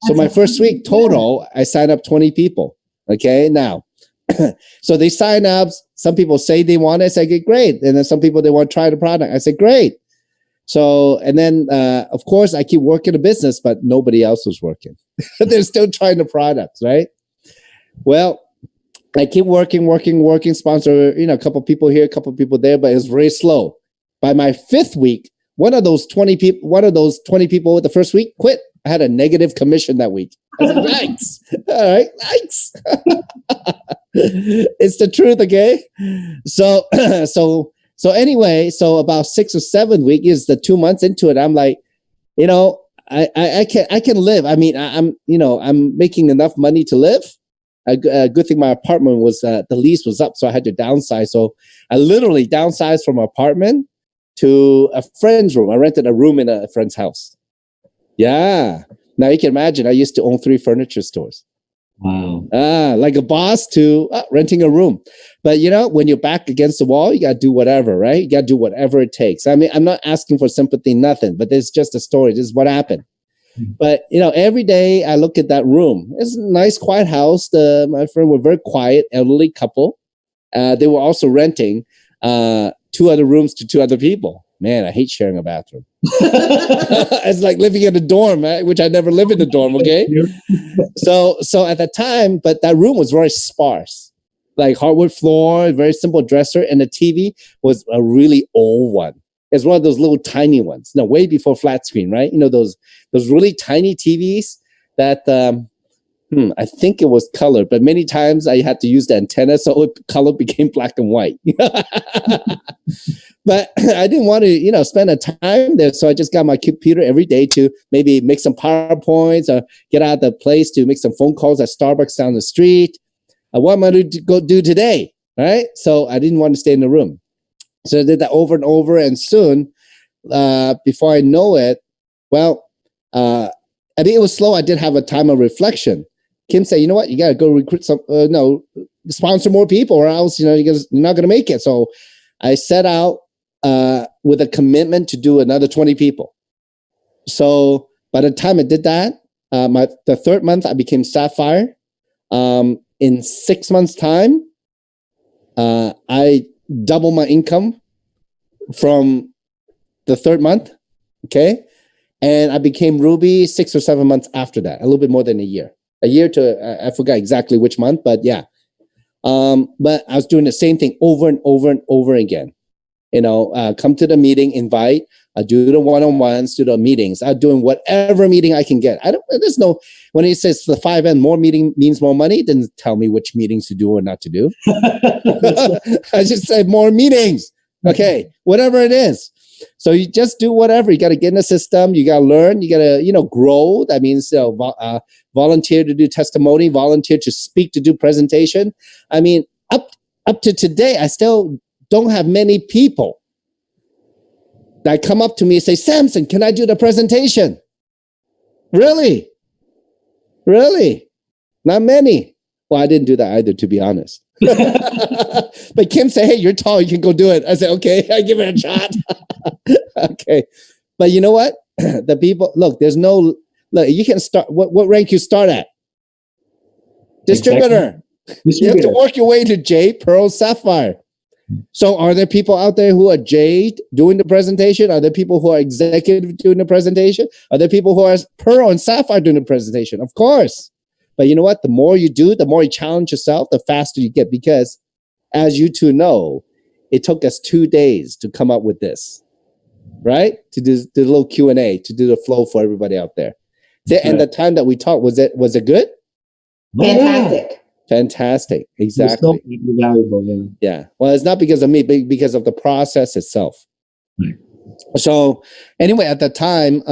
So my first week total, I signed up 20 people. Okay, now, so they sign up. Some people say they want it. I say, great. And then some people, they want to try the product. I said, great. So, and then, of course, I keep working the business, but nobody else was working. They're still trying the products, right? Well, I keep working, sponsor, a couple people here, a couple people there, but it's very slow. By my 5th week, one of those 20 people the first week quit. I had a negative commission that week. I said, thanks. All right, thanks. It's the truth, okay? So anyway, so about 6 or 7 weeks is the 2 months into it. I'm like, I can live. I'm making enough money to live. A good thing my apartment was, the lease was up, so I had to downsize. So I literally downsized from an apartment to a friend's room. I rented a room in a friend's house. Yeah. Now you can imagine, I used to own 3 furniture stores. Wow. Like a boss to renting a room. But when you're back against the wall, you got to do whatever, right? You got to do whatever it takes. I'm not asking for sympathy, nothing, but it's just a story. This is what happened. But, every day I look at that room. It's a nice, quiet house. My friend were very quiet, elderly couple. They were also renting 2 other rooms to 2 other people. Man, I hate sharing a bathroom. It's like living in a dorm, right? Which I never lived in a dorm, okay? So at the time, but that room was very sparse. Like hardwood floor, very simple dresser, and the TV was a really old one. It's one of those little tiny ones. Way before flat screen, right? Those really tiny TVs that I think it was color, but many times I had to use the antenna, so color became black and white. But I didn't want to, spend a time there, so I just got my computer every day to maybe make some PowerPoints or get out of the place to make some phone calls at Starbucks down the street. What am I going to go do today, right? So I didn't want to stay in the room. So I did that over and over, and soon, before I know it, it was slow. I did have a time of reflection. Kim said, "You know what? You got to go recruit sponsor more people, or else you're not going to make it." So I set out with a commitment to do another 20 people. So by the time I did that, the 3rd month I became Sapphire. In 6 months' time, I doubled my income from the 3rd month. Okay, and I became Ruby 6 or 7 months after that, a little bit more than a year. A year to, I forgot exactly which month, but yeah. But I was doing the same thing over and over and over again. Come to the meeting, invite, do the one-on-ones, do the meetings. I'm doing whatever meeting I can get. When he says the 5N, more meeting means more money, it didn't tell me which meetings to do or not to do. I just said more meetings. Okay, whatever it is. So you just do whatever. You got to get in the system. You got to learn. You got to, grow. That means volunteer to do testimony, volunteer to speak, to do presentation. Up to today, I still don't have many people that come up to me and say, "Samson, can I do the presentation?" Really? Really? Not many. Well, I didn't do that either, to be honest. But Kim said, hey, you're tall. You can go do it. I said, okay, I give it a shot. Okay. But you know what? The people, look, you can start. What rank you start at? Distributor. Exactly. You have to work your way to J, Pearl, Sapphire. So are there people out there who are J doing the presentation? Are there people who are executive doing the presentation? Are there people who are Pearl and Sapphire doing the presentation? Of course. But you know what? The more you do, the more you challenge yourself, the faster you get. Because as you two know, it took us 2 days to come up with this, right? To do the little Q&A, to do the flow for everybody out there. And the time that we talked, was it good? Fantastic. Fantastic. Exactly. So valuable. Yeah. Well, it's not because of me, but because of the process itself. Right. So anyway, at that time,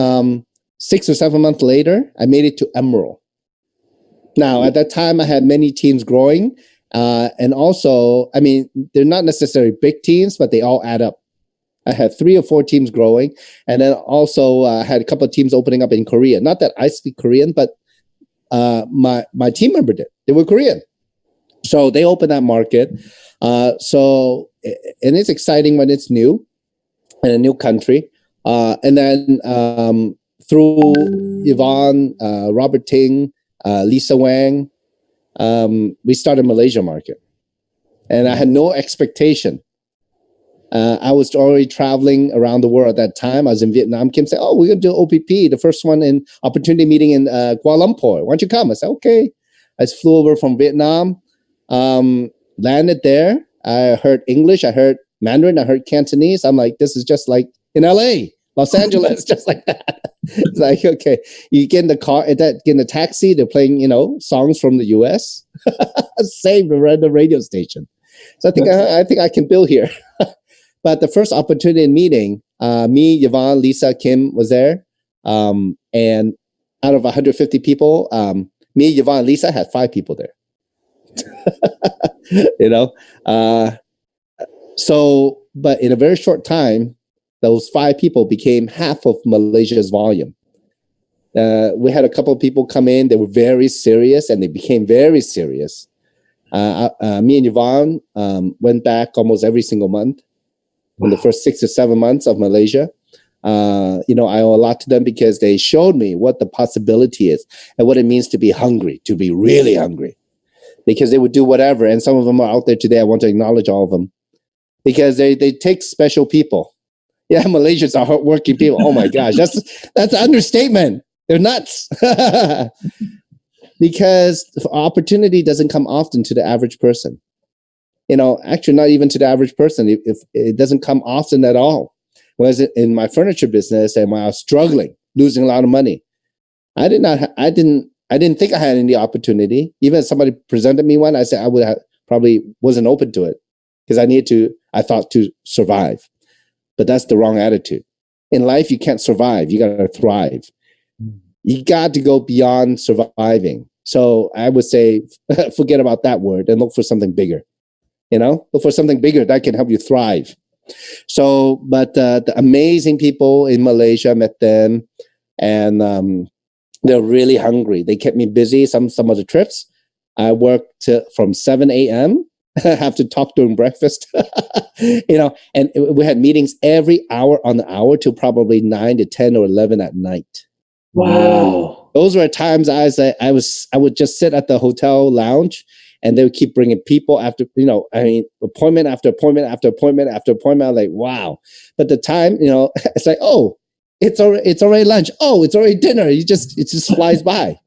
6 or 7 months later, I made it to Emerald. Now, at that time, I had many teams growing. And also, I mean, they're not necessarily big teams, but they all add up. I had 3 or 4 teams growing. And then also had a couple of teams opening up in Korea. Not that I speak Korean, but my team member did. They were Korean. So they opened that market. And it's exciting when it's new in a new country. And then through Yvonne, Robert Ting, Lisa Wang, we started Malaysia market. And I had no expectation. I was already traveling around the world at that time. I was in Vietnam. Kim said, we're going to do OPP, the first one in opportunity meeting in Kuala Lumpur. Why don't you come? I said, okay. I just flew over from Vietnam, landed there. I heard English. I heard Mandarin. I heard Cantonese. I'm like, this is just like in LA, Los Angeles, just like that. It's like, okay, you get in the car, get in the taxi. They're playing, songs from the US. Same around the radio station. So I think I can build here. But the first opportunity meeting, me, Yvonne, Lisa, Kim was there. And out of 150 people, me, Yvonne, Lisa had 5 people there. But in a very short time, those 5 people became half of Malaysia's volume. We had a couple of people come in. They were very serious, and they became very serious. Me and Yvonne went back almost every single month in the first 6 or 7 months of Malaysia. I owe a lot to them because they showed me what the possibility is and what it means to be hungry, to be really hungry. Because they would do whatever, and some of them are out there today. I want to acknowledge all of them because they take special people. Yeah, Malaysians are hardworking people. Oh my gosh, that's an understatement. They're nuts. Because opportunity doesn't come often to the average person. Actually, not even to the average person. If it doesn't come often at all. Whereas in my furniture business, and when I was struggling, losing a lot of money, I didn't think I had any opportunity. Even if somebody presented me one, I said I would have probably wasn't open to it because I thought to survive. But that's the wrong attitude. In life, you can't survive. You got to thrive. You got to go beyond surviving. So I would say, forget about that word and look for something bigger. Look for something bigger that can help you thrive. So, but the amazing people in Malaysia, I met them, and they're really hungry. They kept me busy. Some of the trips, I worked from 7 a.m. I have to talk during breakfast, and we had meetings every hour on the hour till probably 9 to 10 or 11 at night. Wow. Those were times I would just sit at the hotel lounge, and they would keep bringing people after, appointment after appointment after appointment after appointment. I'm like, wow. But the time, it's like, oh, it's already lunch. Oh, it's already dinner. It just flies by.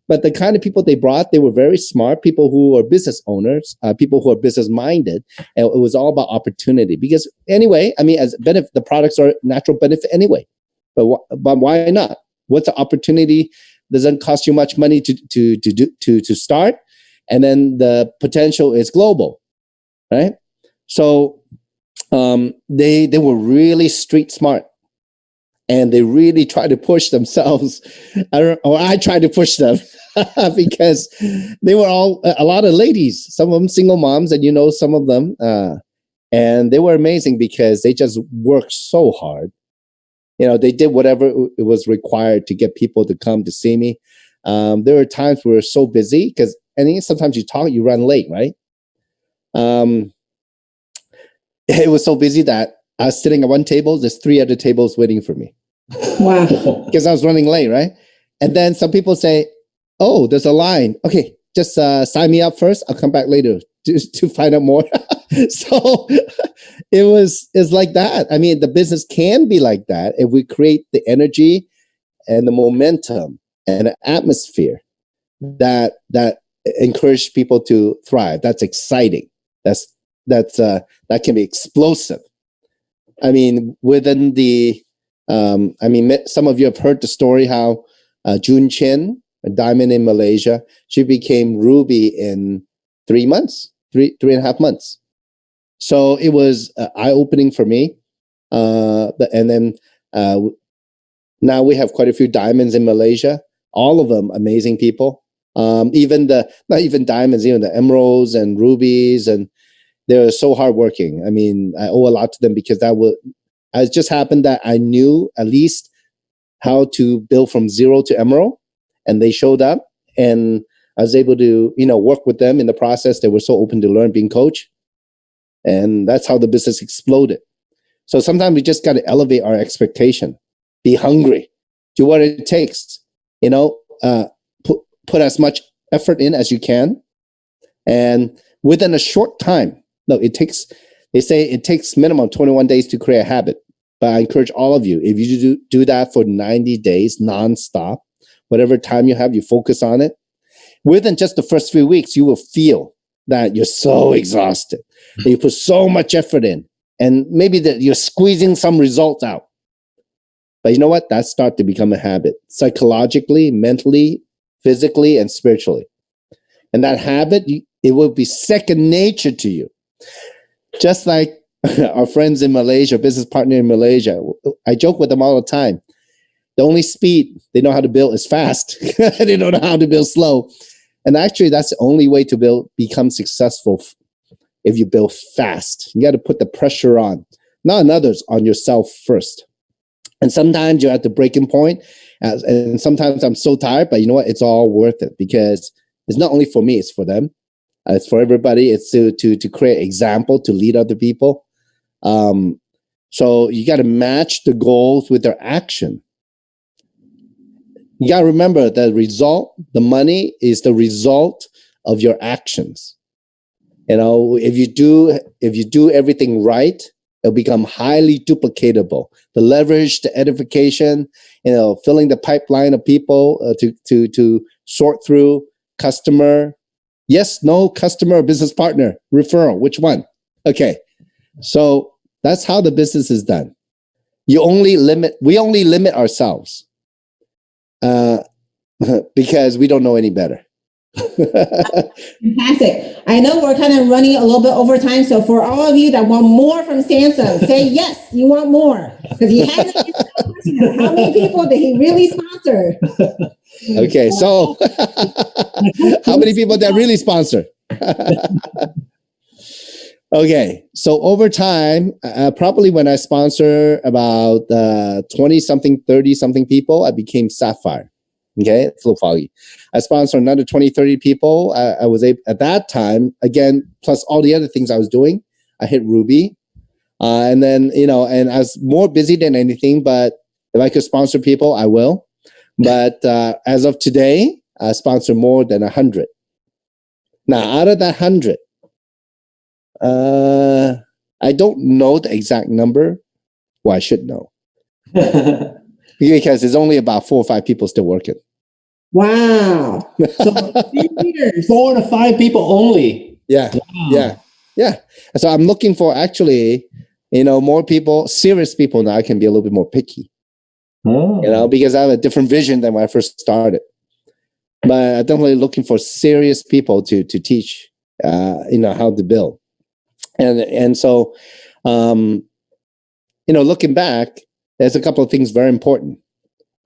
But the kind of people they brought, they were very smart, people who are business owners, people who are business minded. And it was all about opportunity because anyway, as benefit, the products are natural benefit anyway. But why not? What's the opportunity? Doesn't cost you much money to start. And then the potential is global, right? So they were really street smart. And they really try to push themselves, or I tried to push them because they were a lot of ladies, some of them single moms, and some of them. And they were amazing because they just worked so hard. They did whatever it was required to get people to come to see me. There were times we were so busy because, sometimes you run late, right? It was so busy that I was sitting at one table, there's 3 other tables waiting for me. Wow. Because I was running late, right? And then some people say, oh, there's a line. Okay, just sign me up first. I'll come back later to find out more. So it's like that. I mean, the business can be like that if we create the energy and the momentum and the atmosphere that encourage people to thrive. That's exciting. That can be explosive. I mean, within the some of you have heard the story how June Chen, a diamond in Malaysia, she became ruby in 3 months, 3.5 months. So it was eye-opening for me. And then now we have quite a few diamonds in Malaysia, all of them amazing people. Not even diamonds, even the emeralds and rubies, and they're so hardworking. I mean, I owe a lot to them because it just happened that I knew at least how to build from zero to emerald, and they showed up, and I was able to, work with them in the process. They were so open to learn, being coached, and that's how the business exploded. So sometimes we just got to elevate our expectation, be hungry, do what it takes, put as much effort in as you can, and within a short time. No, they say it takes minimum 21 days to create a habit. But I encourage all of you, if you do that for 90 days nonstop, whatever time you have, you focus on it. Within just the first few weeks, you will feel that you're so exhausted, that you put so much effort in, and maybe that you're squeezing some results out. But you know what? That starts to become a habit, psychologically, mentally, physically, and spiritually. And that habit, it will be second nature to you. Just like our friends in Malaysia, business partner in Malaysia, I joke with them all the time. The only speed they know how to build is fast. They don't know how to build slow. And actually, that's the only way to become successful. If you build fast, you got to put the pressure on, not on others, on yourself first. And sometimes you're at the breaking point, and sometimes I'm so tired, but you know what? It's all worth it because it's not only for me, it's for them. It's for everybody. It's to create example, to lead other people. So you got to match the goals with their action. You got to remember the result, the money is the result of your actions. If you do everything right, it'll become highly duplicatable. The leverage, the edification, filling the pipeline of people to sort through customer. Yes, no, customer or business partner, referral, which one? Okay. So that's how the business is done. We only limit ourselves because we don't know any better. Fantastic. I know we're kind of running a little bit over time. So for all of you that want more from Samson, say yes, you want more. Because he hasn't answered that question. How many people did he really sponsor? Okay, so how many people did I really sponsor? Okay, so over time, probably when I sponsor about 20-something, 30-something people, I became Sapphire. Okay, it's a little foggy. I sponsored another 20, 30 people. I was able, at that time, again, plus all the other things I was doing, I hit Ruby. And then, and I was more busy than anything, but if I could sponsor people, I will. But as of today, I sponsor more than 100. Now, out of that 100, I don't know the exact number. Well, I should know. Because there's only about 4 or 5 people still working. Wow. So 4 to 5 people only. Yeah. Wow. Yeah. So I'm looking for actually, more people, serious people now. I can be a little bit more picky. Oh. Because I have a different vision than when I first started. But I'm definitely looking for serious people to teach, how to build. And so, looking back, there's a couple of things very important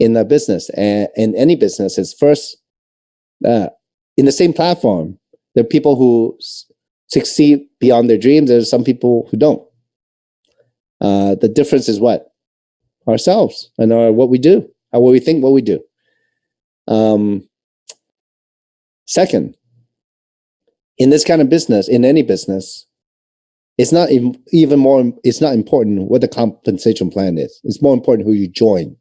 in the business and in any business. Is first, in the same platform, there are people who succeed beyond their dreams. There's some people who don't. The difference is what? Ourselves and what we do, what we think, what we do. Second, in this kind of business, in any business, it's not it's not important what the compensation plan is. It's more important who you join,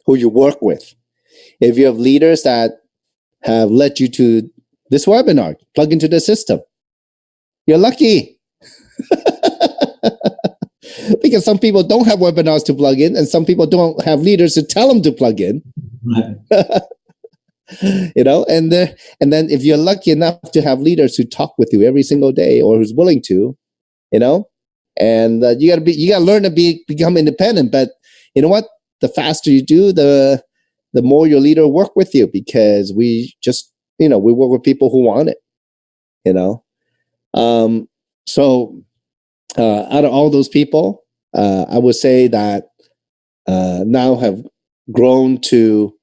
who you work with. If you have leaders that have led you to this webinar, plug into the system, you're lucky. Because some people don't have webinars to plug in, and some people don't have leaders to tell them to plug in. Right. And then if you're lucky enough to have leaders who talk with you every single day, or who's willing to, and you gotta learn to become independent. But you know what? The faster you do, the more your leader work with you, because we just we work with people who want it. So out of all those people, I would say that now have grown to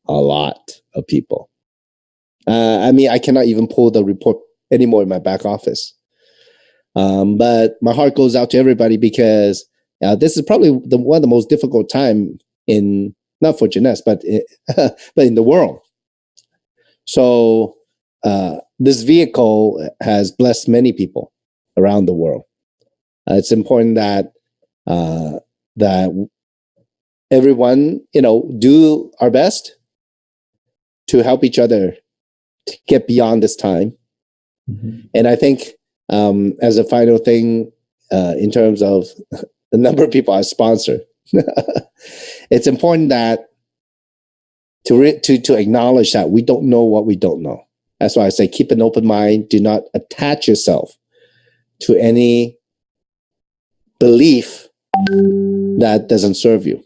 a lot of people. I cannot even pull the report anymore in my back office. But my heart goes out to everybody, because this is probably one of the most difficult time not for Jeunesse, but in the world. So this vehicle has blessed many people around the world. It's important that everyone, do our best to help each other to get beyond this time. Mm-hmm. And I think as a final thing, in terms of the number of people I sponsor, it's important that to acknowledge that we don't know what we don't know. That's why I say keep an open mind. Do not attach yourself to any belief that doesn't serve you,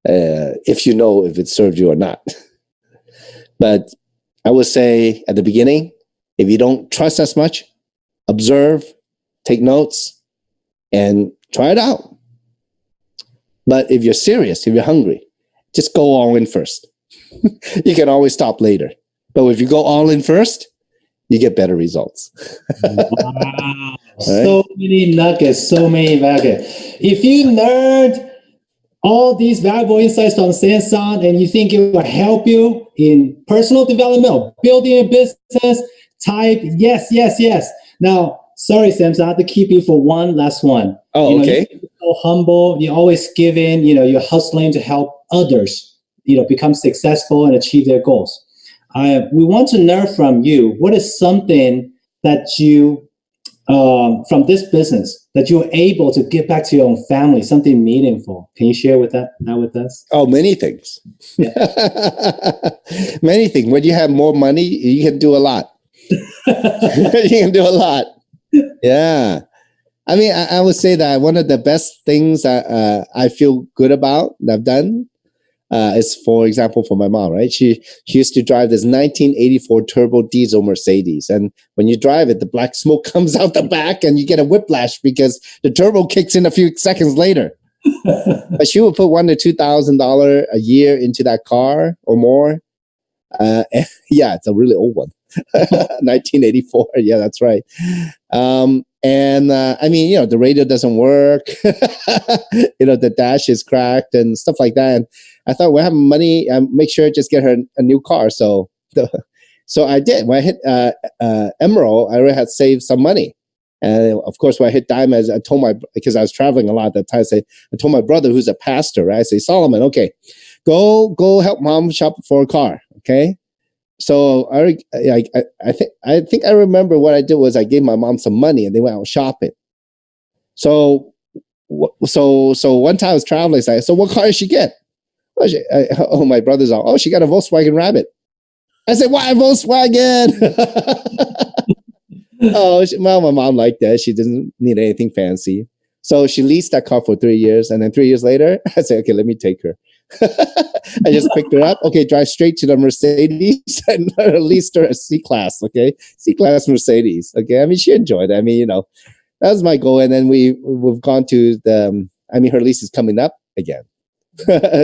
if you know if it served you or not. But I would say at the beginning, if you don't trust as much, observe, take notes, and try it out. But if you're serious, if you're hungry, just go all in first. You can always stop later. But if you go all in first, you get better results. Wow. So many nuggets, If you learned all these valuable insights from Samson and you think it will help you in personal development or building a business, type yes. Now, sorry, Samson, I have to keep you for one last one. Oh, okay. You're so humble. You're always giving, you're hustling to help others, become successful and achieve their goals. We want to learn from you. What is something that you, from this business, that you're able to give back to your own family, something meaningful? Can you share with us? Oh, many things. Many things. When you have more money, you can do a lot. You can do a lot. Yeah. I would say that one of the best things that I feel good about that I've done is, for example, for my mom, right? She used to drive this 1984 turbo diesel Mercedes. And when you drive it, the black smoke comes out the back and you get a whiplash because the turbo kicks in a few seconds later. But she would put $1,000 to $2,000 a year into that car or more. Yeah, it's a really old one. 1984. Yeah, that's right. The radio doesn't work. The dash is cracked and stuff like that. And I thought, we're having money, make sure just get her a new car. So I did. When I hit Emerald, I already had saved some money. And of course, when I hit Diamond, because I was traveling a lot at that time, I told my brother, who's a pastor, right? I say, Solomon, okay, go help mom shop for a car, okay? So I think I remember what I did was I gave my mom some money and they went out shopping. So one time I was traveling, I said, so what car did she get? My brother's all, she got a Volkswagen Rabbit. I said, why Volkswagen? My mom liked that. She didn't need anything fancy. So she leased that car for 3 years. And then 3 years later, I said, okay, let me take her. I just picked her up. Okay, drive straight to the Mercedes and leased her a C-Class. Okay, C-Class Mercedes. Okay, she enjoyed it. That was my goal. And then we've gone to her lease is coming up again.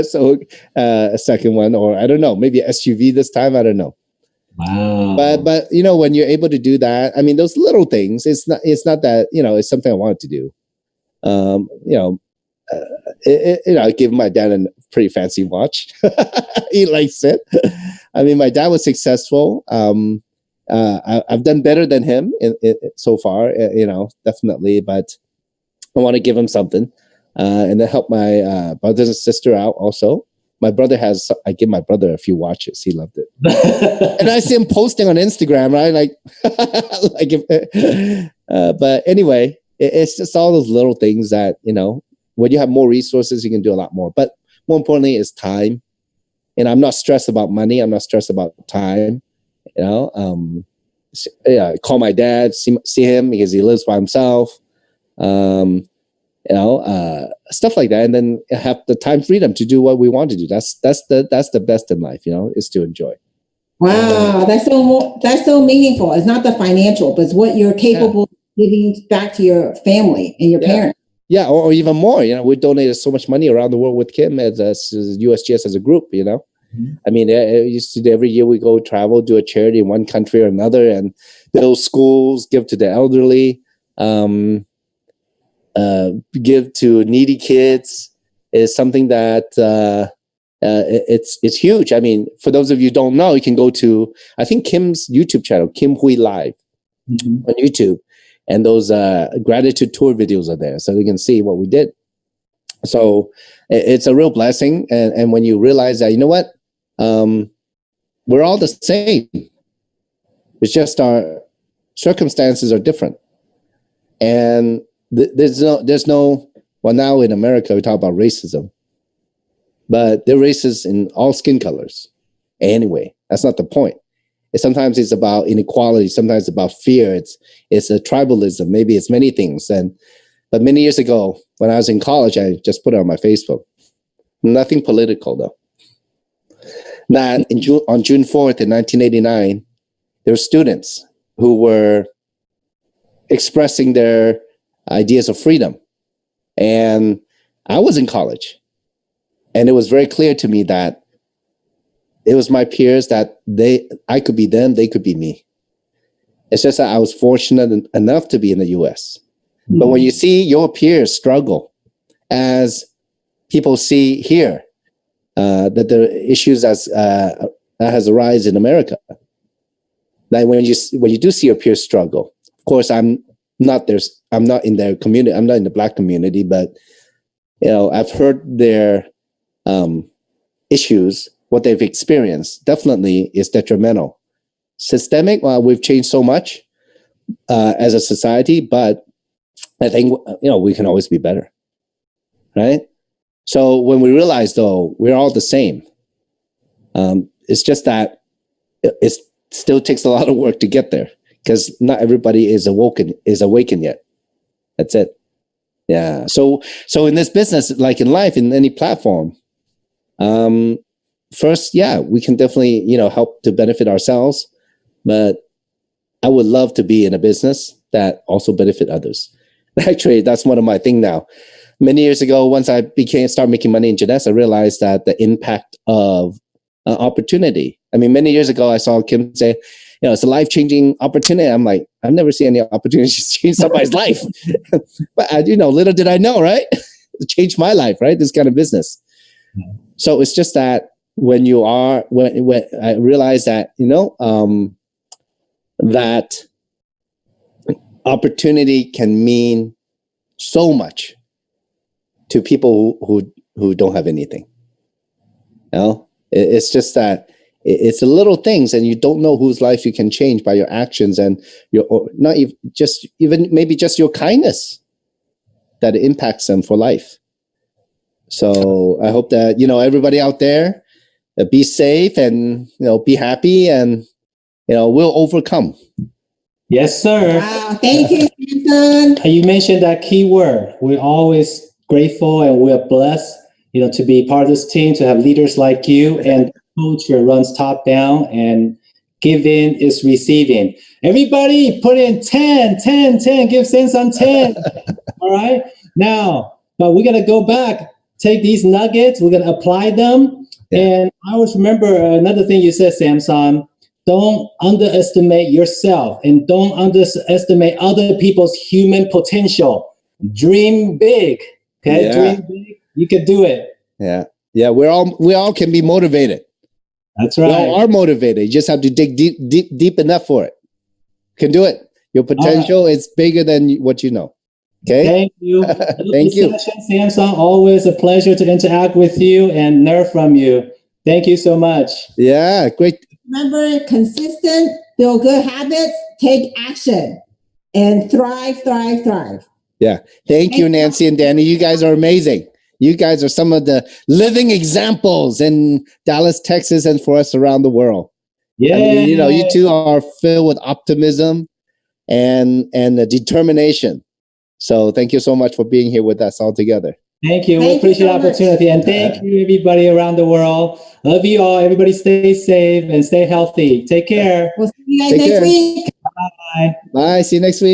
So a second one, or I don't know, maybe an SUV this time. I don't know. Wow. But when you're able to do that, those little things. It's not that it's something I wanted to do. I give my dad a pretty fancy watch. He likes it. I mean, my dad was successful. I've done better than him so far, definitely. But I want to give him something, and then help my brothers and sister out also. I give my brother a few watches. He loved it. And I see him posting on Instagram, right? But anyway, it's just all those little things that, when you have more resources, you can do a lot more. But more importantly is time. And I'm not stressed about money. I'm not stressed about time. Call my dad, see him because he lives by himself. Stuff like that, and then have the time freedom to do what we want to do. That's the best in life, is to enjoy. Wow, that's so meaningful. It's not the financial, but it's what you're capable of giving back to your family and your parents. Yeah, or even more. We donated so much money around the world with Kim as USGS as a group. Mm-hmm. I mean, every year we go travel, do a charity in one country or another, and build schools, give to the elderly. Give to needy kids is something that it's huge. I mean, for those of you who don't know, you can go to, I think, Kim's YouTube channel, Kim Hui Live, on YouTube, and those gratitude tour videos are there, so you can see what we did. So it's a real blessing, and when you realize that, what, we're all the same. It's just our circumstances are different, and there's no. Well, now in America we talk about racism, but they're racist in all skin colors. Anyway, that's not the point. Sometimes it's about inequality. Sometimes it's about fear. It's a tribalism. Maybe it's many things. But many years ago, when I was in college, I just put it on my Facebook. Nothing political though. Now, on June 4th in 1989, there were students who were expressing their ideas of freedom. And I was in college. And it was very clear to me that it was my peers that I could be them, they could be me. It's just that I was fortunate enough to be in the US. Mm-hmm. But when you see your peers struggle, as people see here, that there are issues that has arisen in America. Like when you do see your peers struggle, of course, I'm not in their community. I'm not in the Black community, but I've heard their issues, what they've experienced. Definitely is detrimental. Systemic. Well, we've changed so much as a society, but I think we can always be better, right? So when we realize, though, we're all the same, it's just that it still takes a lot of work to get there, because not everybody is awakened yet. That's it. Yeah. So in this business, like in life, in any platform, first, we can definitely, help to benefit ourselves, but I would love to be in a business that also benefit others. Actually, that's one of my things now. Many years ago, once I started making money in Jeunesse, I realized that the impact of opportunity. I mean, many years ago, I saw Kim say, it's a life-changing opportunity. I'm like, I've never seen any opportunities to change somebody's life. But little did I know, right? It changed my life, right? This kind of business. So it's just that when I realized that, that opportunity can mean so much to people who don't have anything. It's just that it's the little things, and you don't know whose life you can change by your actions and not even maybe just your kindness that impacts them for life. So I hope that everybody out there, be safe and be happy, and we'll overcome. Yes, sir. Wow, thank you, Samson. You mentioned that key word. We're always grateful, and we're blessed, to be part of this team, to have leaders like you, and culture runs top down, and giving is receiving. Everybody put in 10, 10, 10, give Samson 10. All right. Now, but we're going to go back, take these nuggets, we're going to apply them. Yeah. And I always remember another thing you said, Samson, don't underestimate yourself, and don't underestimate other people's human potential. Dream big. Okay. Yeah. Dream big. You can do it. Yeah. Yeah. We all can be motivated. That's We right. all are motivated. You just have to dig deep enough for it. Can do it. Your potential is bigger than what you know. Okay. Thank you. Thank you. Samson. Always a pleasure to interact with you and learn from you. Thank you so much. Yeah, great. Remember, consistent, build good habits, take action, and thrive, thrive, thrive. Yeah. Thank you, Nancy and Danny. You guys are amazing. You guys are some of the living examples in Dallas, Texas, and for us around the world. Yeah. I mean, you two are filled with optimism and determination. So thank you so much for being here with us all together. Thank you. We Thank you appreciate so the opportunity. And thank you, everybody around the world. Love you all. Everybody stay safe and stay healthy. Take care. We'll see you guys Take next care. week. Bye. Bye. See you next week.